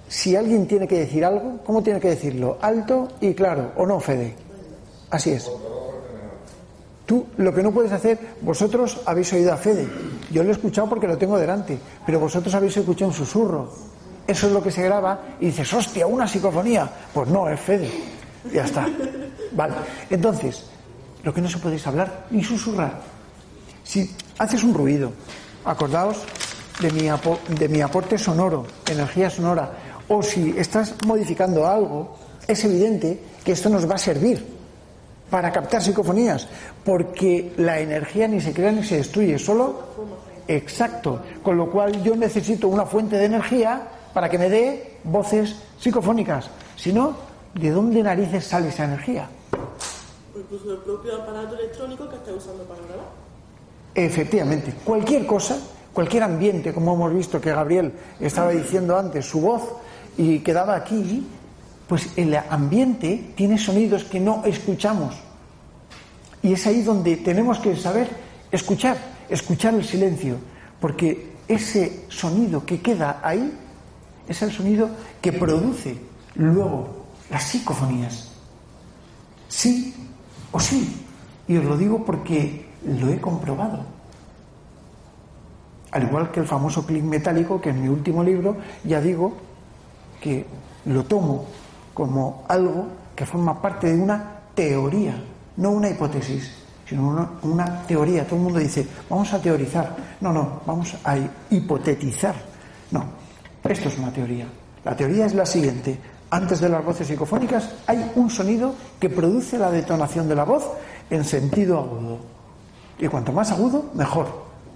Speaker 1: si alguien tiene que decir algo, ¿cómo tiene que decirlo? Alto y claro, ¿o no, Fede? Así es. Tú lo que no puedes hacer, vosotros habéis oído a Fede, yo lo he escuchado porque lo tengo delante, pero vosotros habéis escuchado un susurro. Eso es lo que se graba y dices, hostia, una psicofonía. Pues no, es Fede. Ya está. Vale. Entonces, lo que no se puede es hablar ni susurrar. Si haces un ruido, acordaos de mi aporte sonoro, energía sonora, o si estás modificando algo, es evidente que esto nos va a servir para captar psicofonías, porque la energía ni se crea ni se destruye, solo exacto, con lo cual yo necesito una fuente de energía para que me dé voces psicofónicas. Si no, ¿de dónde narices sale esa energía?
Speaker 4: Incluso el propio aparato electrónico que esté usando para grabar.
Speaker 1: Efectivamente, cualquier cosa, cualquier ambiente, como hemos visto que Gabriel estaba diciendo antes, su voz y quedaba aquí, pues el ambiente tiene sonidos que no escuchamos. Y es ahí donde tenemos que saber escuchar el silencio, porque ese sonido que queda ahí es el sonido que produce luego las psicofonías. Sí o sí. Y os lo digo porque lo he comprobado. Al igual que el famoso clic metálico, que en mi último libro ya digo que lo tomo como algo que forma parte de una teoría, no una hipótesis, sino una teoría. Todo el mundo dice, vamos a teorizar. No, vamos a hipotetizar. No, esto es una teoría. La teoría es la siguiente. Antes de las voces psicofónicas hay un sonido que produce la detonación de la voz en sentido agudo. Y cuanto más agudo, mejor.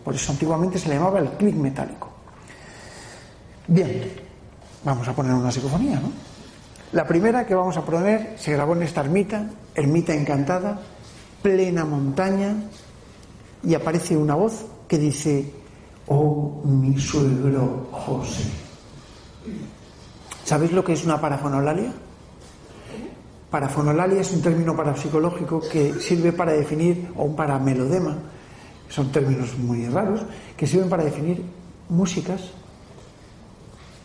Speaker 1: Por eso antiguamente se le llamaba el clic metálico. Bien, vamos a poner una psicofonía, ¿no? La primera que vamos a poner se grabó en esta ermita encantada, plena montaña, y aparece una voz que dice: oh, mi suegro José. ¿Sabéis lo que es una parafonolalia? Parafonolalia es un término parapsicológico que sirve para definir, o un paramelodema, son términos muy raros, que sirven para definir músicas,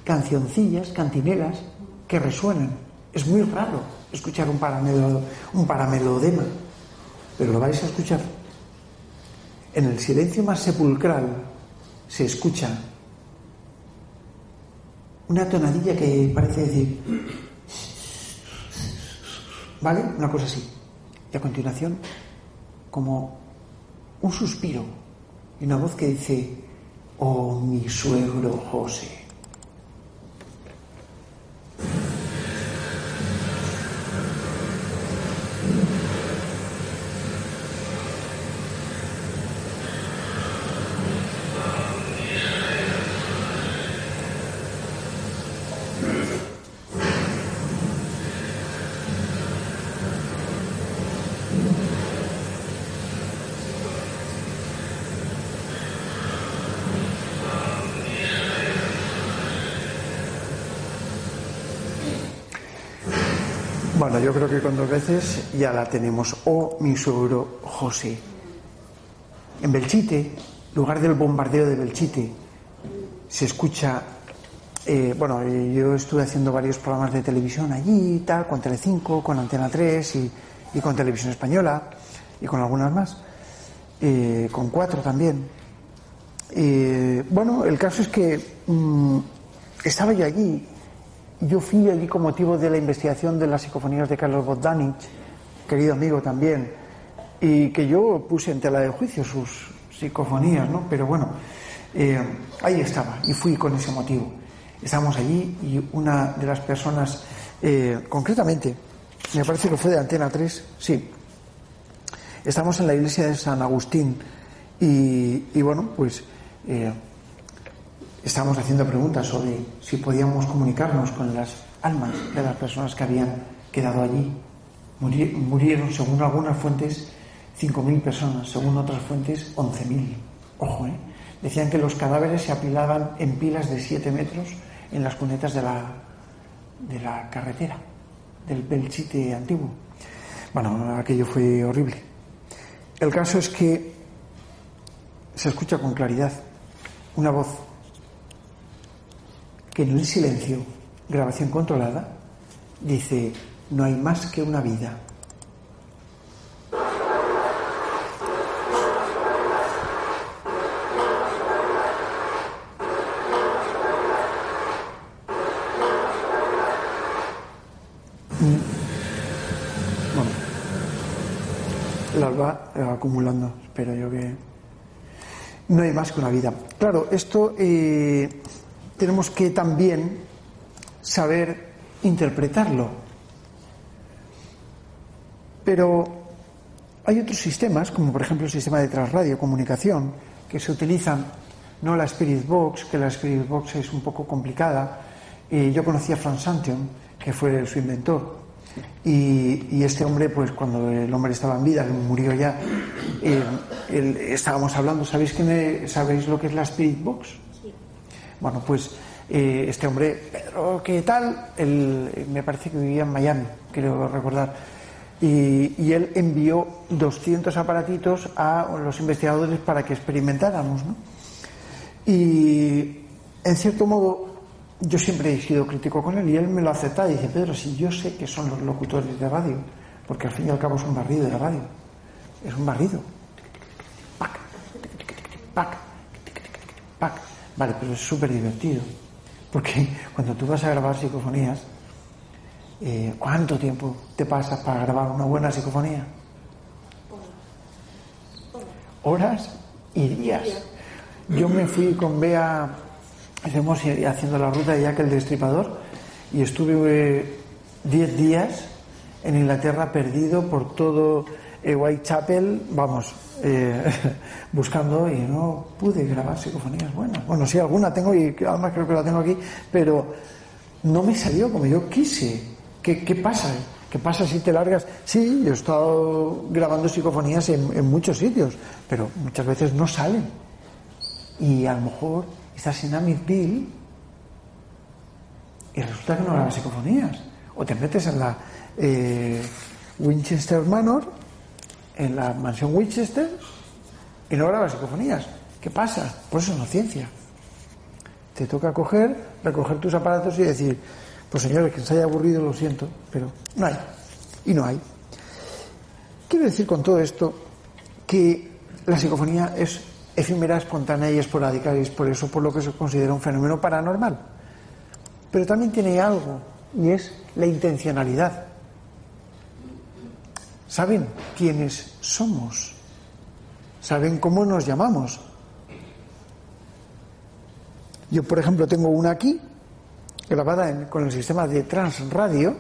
Speaker 1: cancioncillas, cantinelas que resuenan. Es muy raro escuchar un paramelodema, pero lo vais a escuchar. En el silencio más sepulcral se escucha una tonadilla que parece decir, ¿vale? Una cosa así. Y a continuación, como un suspiro y una voz que dice: oh, mi suegro José. Bueno, yo creo que con 2 veces ya la tenemos. Oh, mi suegro José. En Belchite, lugar del bombardeo de Belchite, se escucha... yo estuve haciendo varios programas de televisión allí y tal, con Telecinco, con Antena 3 y con Televisión Española y con algunas más, con 4 también. El caso es que estaba yo allí. Yo fui allí con motivo de la investigación de las psicofonías de Carlos Bogdanich, querido amigo también, y que yo puse en tela de juicio sus psicofonías, ¿no? Pero bueno, ahí estaba y fui con ese motivo. Estábamos allí y una de las personas, concretamente, me parece que fue de Antena 3, sí, estamos en la iglesia de San Agustín y estábamos haciendo preguntas sobre si podíamos comunicarnos con las almas de las personas que habían quedado allí. Murieron, según algunas fuentes, 5.000 personas, según otras fuentes, 11.000. Ojo, Decían que los cadáveres se apilaban en pilas de 7 metros en las cunetas de la carretera, del Belchite antiguo. Bueno, aquello fue horrible. El caso es que se escucha con claridad una voz que en el silencio, grabación controlada, dice: no hay más que una vida. Las va acumulando, espero yo que... No hay más que una vida. Claro, esto tenemos que también saber interpretarlo. Pero hay otros sistemas, como por ejemplo el sistema de transradio comunicación, que se utilizan, no la Spirit Box, que la Spirit Box es un poco complicada. Yo conocí a Frank Santion, que fue su inventor. Y este hombre, pues cuando el hombre estaba en vida, murió ya, estábamos hablando, ¿sabéis lo que es la Spirit Box? Sí. Bueno, pues este hombre, Pedro, ¿qué tal? Él, me parece que vivía en Miami, creo recordar, y él envió 200 aparatitos a los investigadores para que experimentáramos, ¿no? Y en cierto modo yo siempre he sido crítico con él y él me lo acepta y dice: Pedro, si yo sé que son los locutores de radio, porque al fin y al cabo es un barrido de la radio, es un barrido, pac, pac, pac, vale, pero es súper divertido, porque cuando tú vas a grabar psicofonías, ¿cuánto tiempo te pasas para grabar una buena psicofonía? Horas y días. Yo me fui con Bea, estuvimos haciendo la ruta de Jack el Destripador, y estuve 10 días en Inglaterra perdido por todo Whitechapel, buscando, y no pude grabar psicofonías buenas. Bueno, sí, alguna tengo y además creo que la tengo aquí, pero no me salió como yo quise. ¿Qué pasa? ¿Qué pasa si te largas? Sí, yo he estado grabando psicofonías en muchos sitios, pero muchas veces no salen. Y a lo mejor estás en Amityville y resulta que no grabas psicofonías. O te metes en la Winchester Manor, en la mansión Winchester, y no grabas psicofonías. ¿Qué pasa? Pues eso no es ciencia. Te toca recoger tus aparatos y decir, pues señores, que se haya aburrido, lo siento, pero no hay. Y no hay. Quiero decir con todo esto que la psicofonía es efímera, espontánea y esporádica, y es por eso por lo que se considera un fenómeno paranormal. Pero también tiene algo, y es la intencionalidad. ¿Saben quiénes somos? ¿Saben cómo nos llamamos? Yo, por ejemplo, tengo una aquí, grabada con el sistema de Transradio,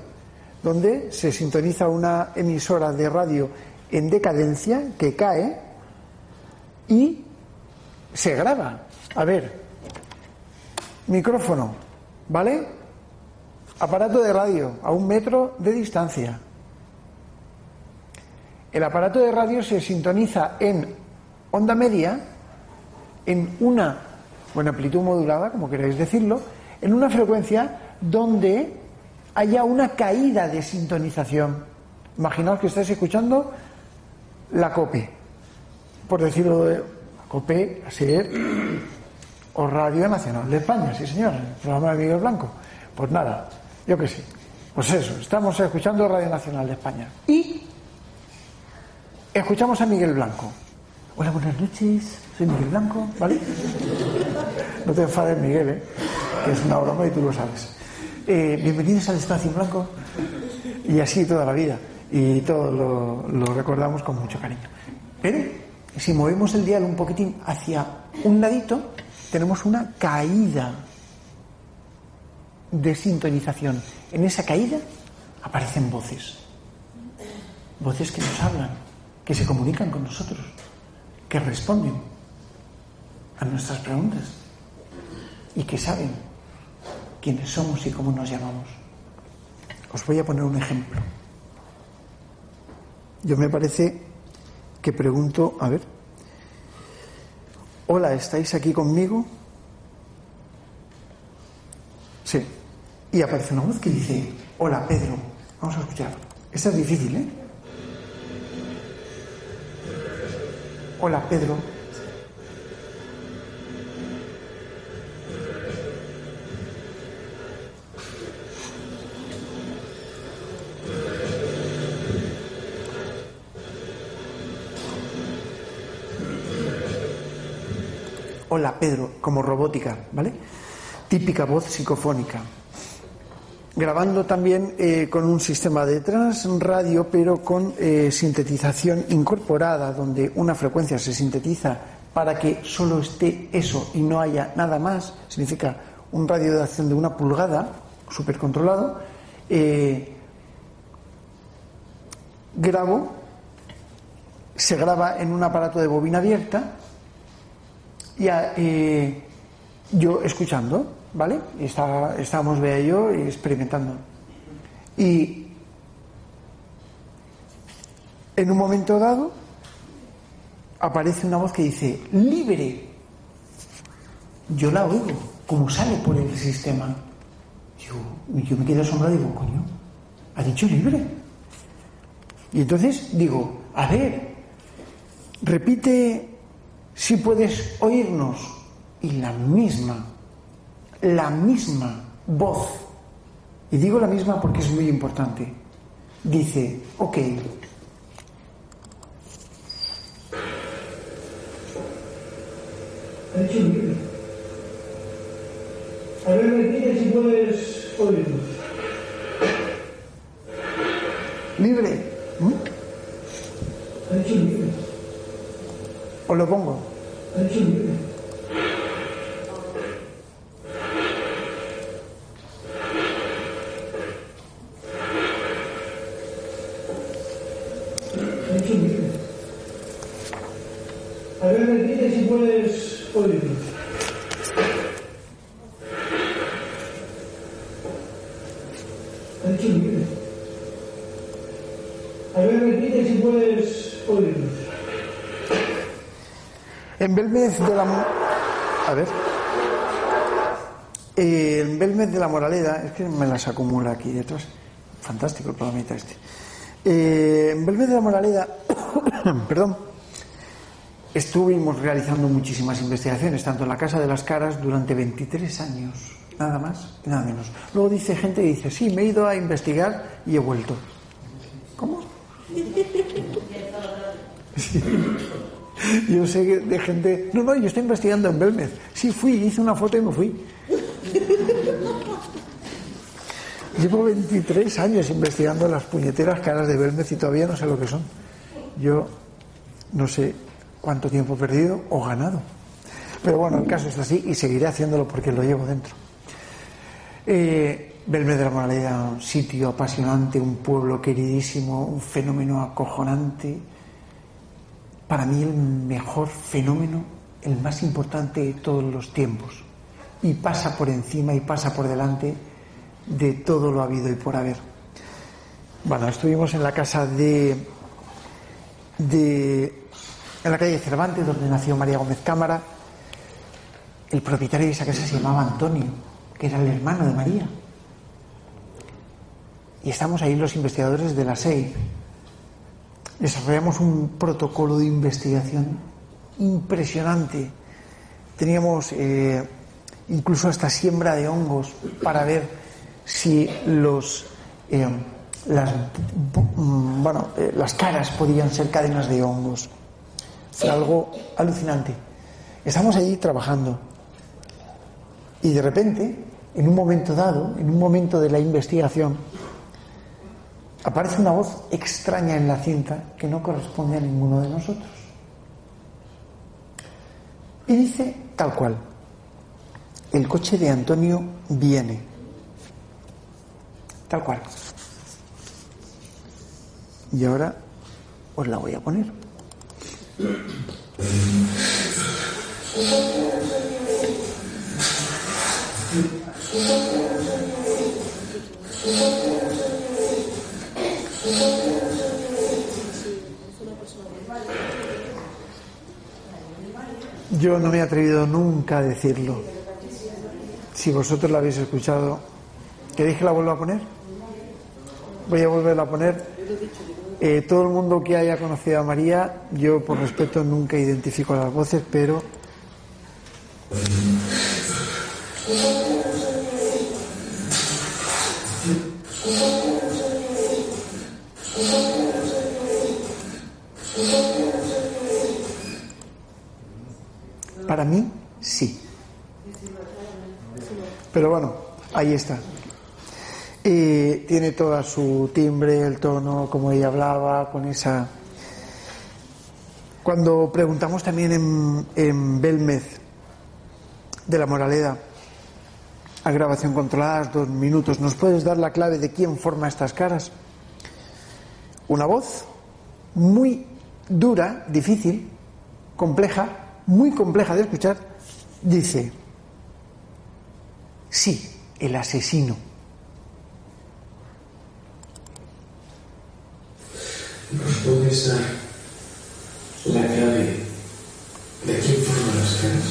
Speaker 1: donde se sintoniza una emisora de radio en decadencia que cae y se graba. A ver, micrófono, ¿vale? Aparato de radio a 1 metro de distancia. El aparato de radio se sintoniza en onda media, en una amplitud modulada, como queráis decirlo, en una frecuencia donde haya una caída de sintonización. Imaginaos que estáis escuchando la COPE, por decirlo de COPE, SER o Radio Nacional de España, sí señor, el programa de Miguel Blanco. Pues nada, yo qué sé, pues eso, estamos escuchando Radio Nacional de España y escuchamos a Miguel Blanco. Hola, buenas noches, soy Miguel Blanco, ¿vale? No te enfades, Miguel, que es una broma y tú lo sabes. Bienvenidos al Espacio en Blanco. Y así toda la vida. Y todo lo recordamos con mucho cariño. Pero si movemos el dial un poquitín hacia un ladito, tenemos una caída de sintonización. En esa caída aparecen voces. Voces que nos hablan, que se comunican con nosotros, que responden a nuestras preguntas y que saben quiénes somos y cómo nos llamamos. Os voy a poner un ejemplo. Yo me parece que pregunto, a ver, hola, ¿estáis aquí conmigo? Sí. Y aparece una voz que dice, hola, Pedro. Vamos a escuchar. Esta es difícil, ¿eh? Hola, Pedro. Hola, Pedro, como robótica, ¿vale? Típica voz psicofónica. Grabando también con un sistema de transradio, pero con sintetización incorporada, donde una frecuencia se sintetiza para que solo esté eso y no haya nada más. Significa un radio de acción de 1 pulgada, súper controlado. Se graba en un aparato de bobina abierta, y yo escuchando, ¿vale? Y estábamos Bea y yo experimentando. Y en un momento dado aparece una voz que dice libre. Yo la oigo, como sale por el sistema. Yo me quedé asombrado y digo, coño, ¿ha dicho libre? Y entonces digo, a ver, repite si puedes oírnos. Y la misma voz, y digo la misma porque es muy importante, dice, ok, ha dicho libre. A ver, repite si puedes oírnos. Libre. Ha dicho libre. Os lo pongo. Ha dicho libre. A ver, repite si puedes oírnos. En Belmez de la... A ver. En Belmez de la Moraleda, es que me las acumula aquí detrás. Fantástico el programita este. En Belmez de la Moraleda, perdón, estuvimos realizando muchísimas investigaciones, tanto en la Casa de las Caras durante 23 años, nada más y nada menos. Luego dice gente que dice, sí, me he ido a investigar y he vuelto. ¿Cómo? Sí. Yo sé que de gente, no, yo estoy investigando en Belmez. Sí, fui, hice una foto y me fui. Llevo 23 años investigando las puñeteras caras de Belmez y todavía no sé lo que son. Yo no sé cuánto tiempo he perdido o ganado. Pero bueno, el caso es así y seguiré haciéndolo porque lo llevo dentro. Belmez de la Moraleda, un sitio apasionante, un pueblo queridísimo, un fenómeno acojonante. Para mí el mejor fenómeno, el más importante de todos los tiempos. Y pasa por encima y pasa por delante de todo lo habido y por haber. Bueno, estuvimos en la casa en la calle Cervantes, donde nació María Gómez Cámara. El propietario de esa casa se llamaba Antonio, que era el hermano de María. Y estamos ahí los investigadores de la SEI. Desarrollamos un protocolo de investigación impresionante. Teníamos incluso hasta siembra de hongos para ver si las caras podían ser cadenas de hongos. Fue algo alucinante. Estamos allí trabajando y de repente, en un momento dado, en un momento de la investigación, aparece una voz extraña en la cinta que no corresponde a ninguno de nosotros. Y dice tal cual: el coche de Antonio viene. Tal cual. Y ahora os la voy a poner. Yo no me he atrevido nunca a decirlo. Si vosotros la habéis escuchado, ¿queréis que la vuelva a poner? Voy a volverla a poner. Todo el mundo que haya conocido a María, yo por respeto nunca identifico las voces, pero para mí sí. Pero bueno, ahí está. Tiene toda su timbre, el tono, como ella hablaba, con esa... Cuando preguntamos también en Belmez de la Moraleda, a grabación controlada, 2 minutos, ¿nos puedes dar la clave de quién forma estas caras? Una voz muy dura, difícil, compleja, muy compleja de escuchar, dice: sí, el asesino.
Speaker 6: ¿Nos puedes dar la clave de quién forma las caras?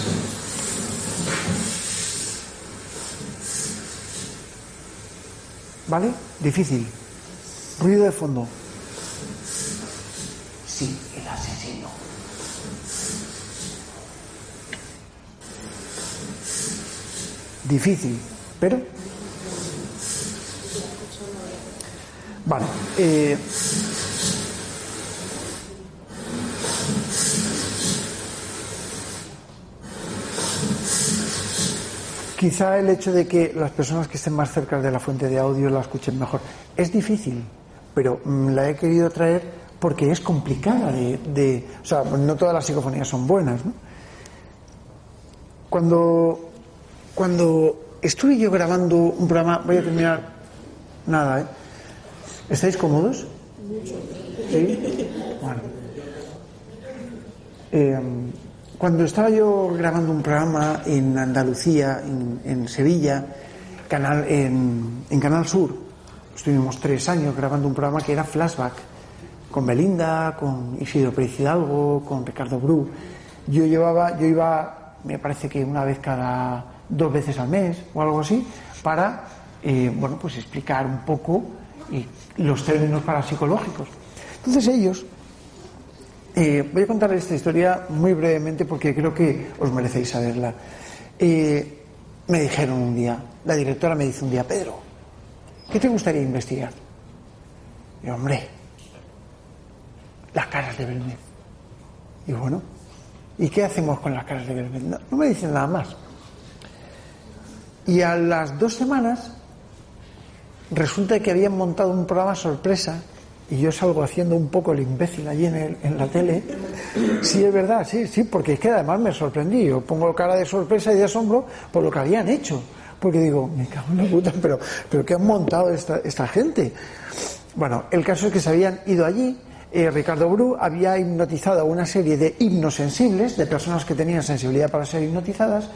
Speaker 1: ¿Vale? Difícil. Ruido de fondo. Sí, el asesino. Difícil, pero... Vale. Quizá el hecho de que las personas que estén más cerca de la fuente de audio la escuchen mejor. Es difícil, pero la he querido traer porque es complicada o sea, no todas las psicofonías son buenas, ¿no? Cuando estuve yo grabando un programa, voy a terminar nada, ¿eh? ¿Estáis cómodos? ¿Sí? Bueno. Cuando estaba yo grabando un programa en Andalucía, en Sevilla, en Canal Sur, estuvimos 3 años grabando un programa que era Flashback, con Belinda, con Isidro Pérez Hidalgo, con Ricardo Bru. Yo iba, me parece que una vez cada 2 veces al mes o algo así, para, bueno, pues explicar un poco los términos parapsicológicos. Entonces ellos, voy a contarles esta historia muy brevemente porque creo que os merecéis saberla. Me dijeron un día, la directora me dice un día: Pedro, ¿qué te gustaría investigar? Y yo, hombre, las caras de Belmez. Y bueno, ¿y qué hacemos con las caras de Belmez? No me dicen nada más. Y a las 2 semanas resulta que habían montado un programa sorpresa y yo salgo haciendo un poco el imbécil allí en la tele. Sí, es verdad, sí, porque es que además me sorprendí. Yo pongo cara de sorpresa y de asombro por lo que habían hecho. Porque digo, me cago en la puta, pero ¿qué han montado esta gente? Bueno, el caso es que se habían ido allí. Ricardo Bru había hipnotizado a una serie de hipnosensibles, de personas que tenían sensibilidad para ser hipnotizadas,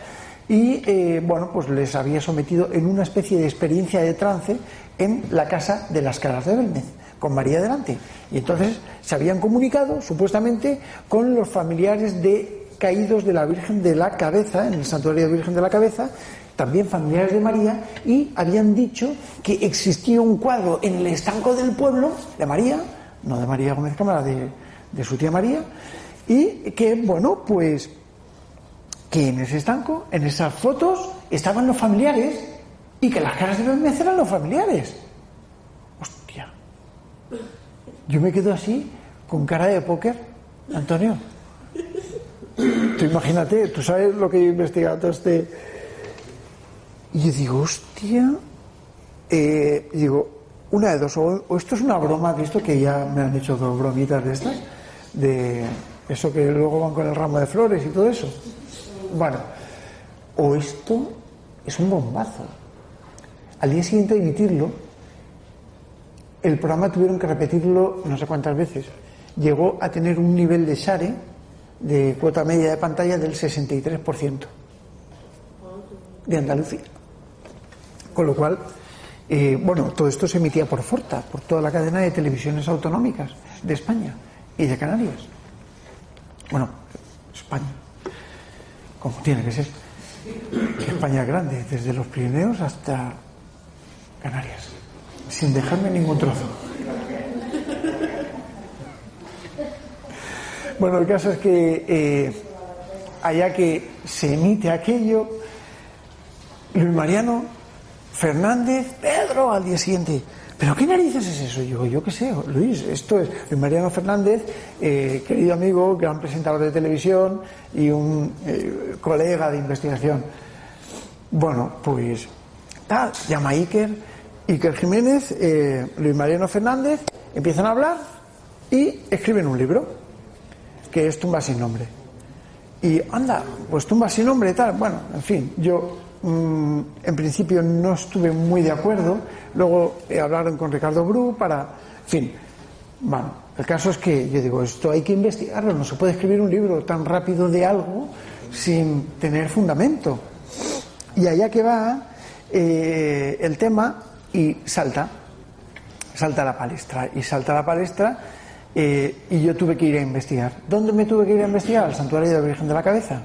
Speaker 1: y bueno, pues les había sometido en una especie de experiencia de trance en la casa de las Caras de Belmez, con María delante. Y entonces se habían comunicado supuestamente con los familiares de caídos de la Virgen de la Cabeza, en el santuario de Virgen de la Cabeza, también familiares de María, y habían dicho que existía un cuadro en el estanco del pueblo de María, no de María Gómez Cámara, de su tía María, y que, bueno, pues que en ese estanco, en esas fotos, estaban los familiares y que las caras de Belmez eran los familiares. Hostia. Yo me quedo así, con cara de póker, Antonio. Tú imagínate, tú sabes lo que he investigado todo este... Y yo digo, hostia... digo, una de dos, o esto es una broma, visto que ya me han hecho 2 bromitas de estas, de eso que luego van con el ramo de flores y todo eso. Bueno, o esto es un bombazo. Al día siguiente de emitirlo, el programa tuvieron que repetirlo no sé cuántas veces. Llegó a tener un nivel de share, de cuota media de pantalla, del 63% de Andalucía. Con lo cual, bueno, todo esto se emitía por Forta, por toda la cadena de televisiones autonómicas de España y de Canarias. Bueno, España, como tiene que ser. España es grande, desde los Pirineos hasta Canarias, sin dejarme ningún trozo. Bueno, el caso es que allá que se emite aquello, Luis Mariano Fernández, Pedro, al día siguiente, ¿pero qué narices es eso? Yo qué sé, Luis, esto es Luis Mariano Fernández, querido amigo, gran presentador de televisión y un colega de investigación. Bueno, pues llama Iker Jiménez, Luis Mariano Fernández, empiezan a hablar y escriben un libro que es Tumba sin nombre. Y anda, pues Tumba sin nombre, tal. Bueno, en fin, yo en principio no estuve muy de acuerdo. Luego hablaron con Ricardo Bru para... En fin, bueno, el caso es que yo digo, esto hay que investigarlo, no se puede escribir un libro tan rápido de algo sin tener fundamento. Y allá que va el tema y salta la palestra. Y salta la palestra y yo tuve que ir a investigar. ¿Dónde me tuve que ir a investigar? Al santuario de la Virgen de la Cabeza.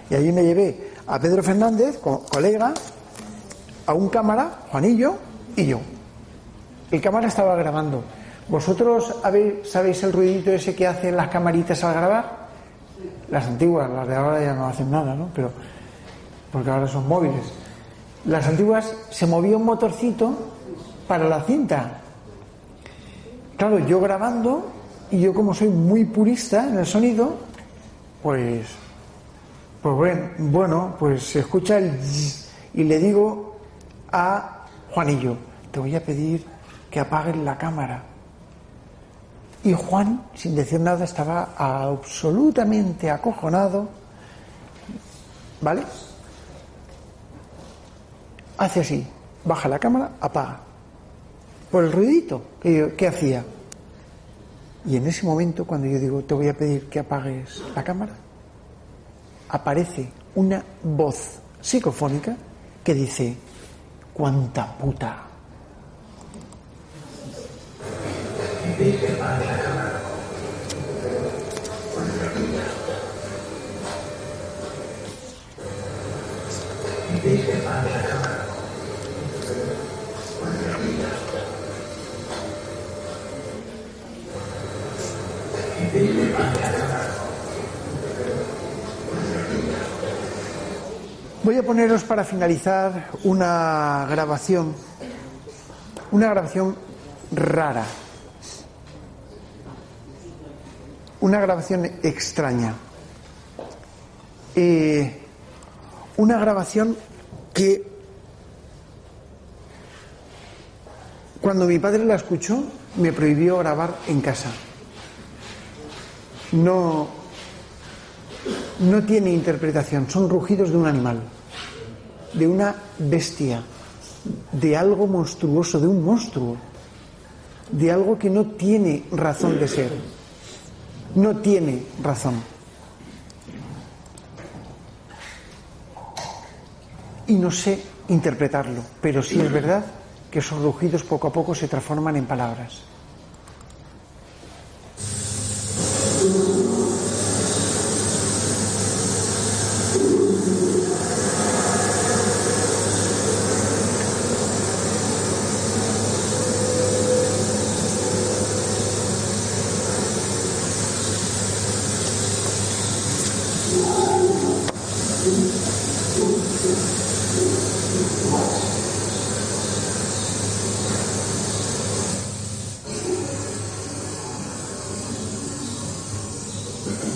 Speaker 1: Y allí me llevé a Pedro Fernández, colega, a un cámara, Juanillo y yo. El cámara estaba grabando. ¿Vosotros sabéis el ruidito ese que hacen las camaritas al grabar? Las antiguas, las de ahora ya no hacen nada, ¿no? Pero porque ahora son móviles. Las antiguas se movía un motorcito para la cinta. Claro, yo grabando, y yo como soy muy purista en el sonido, pues bueno, pues se escucha el zzz, y le digo a Juanillo, te voy a pedir que apagues la cámara. Y Juan, sin decir nada, estaba absolutamente acojonado, ¿vale? Hace así, baja la cámara, apaga. Por el ruidito que hacía. Y en ese momento, cuando yo digo, te voy a pedir que apagues la cámara, aparece una voz psicofónica que dice, ¡cuánta puta! Voy a poneros para finalizar una grabación rara, una grabación extraña, una grabación que cuando mi padre la escuchó me prohibió grabar en casa. No tiene interpretación, son rugidos de un animal, de una bestia, de algo monstruoso, de un monstruo, de algo que no tiene razón de ser, no tiene razón. Y no sé interpretarlo, pero sí es verdad que esos rugidos poco a poco se transforman en palabras.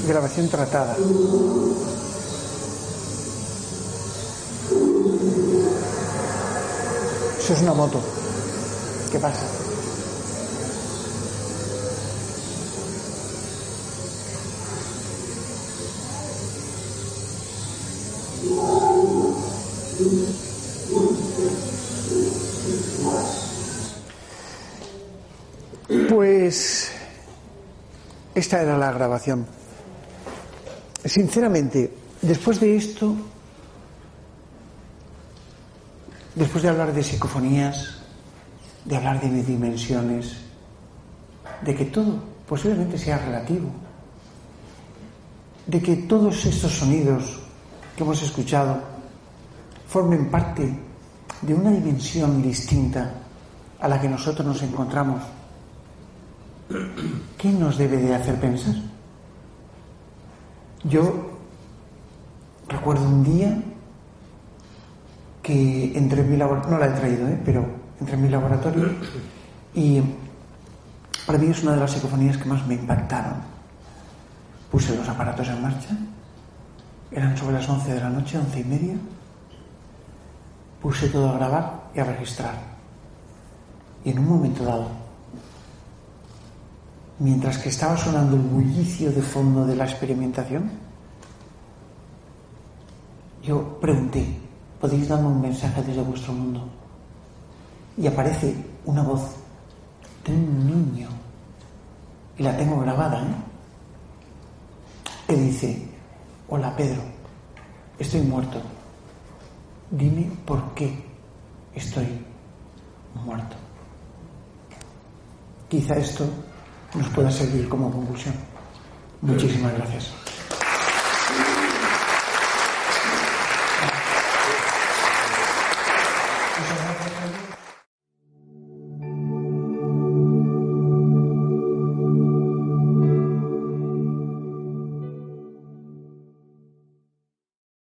Speaker 1: Grabación tratada. Eso es una moto. ¿Qué pasa? Pues esta era la grabación. Sinceramente, después de esto, después de hablar de psicofonías, de hablar de dimensiones, de que todo posiblemente sea relativo, de que todos estos sonidos que hemos escuchado formen parte de una dimensión distinta a la que nosotros nos encontramos, ¿qué nos debe de hacer pensar? Yo recuerdo un día que entré en mi laboratorio, no la he traído, pero entré en mi laboratorio y para mí es una de las psicofonías que más me impactaron. Puse los aparatos en marcha, eran sobre las 11 de la noche, 11:30, puse todo a grabar y a registrar. Y en un momento dado, mientras que estaba sonando el bullicio de fondo de la experimentación, yo pregunté: ¿podéis darme un mensaje desde vuestro mundo? Y aparece una voz de un niño, y la tengo grabada, que dice: hola Pedro, estoy muerto, dime por qué estoy muerto. Quizá esto nos pueda servir como conclusión. Muchísimas gracias.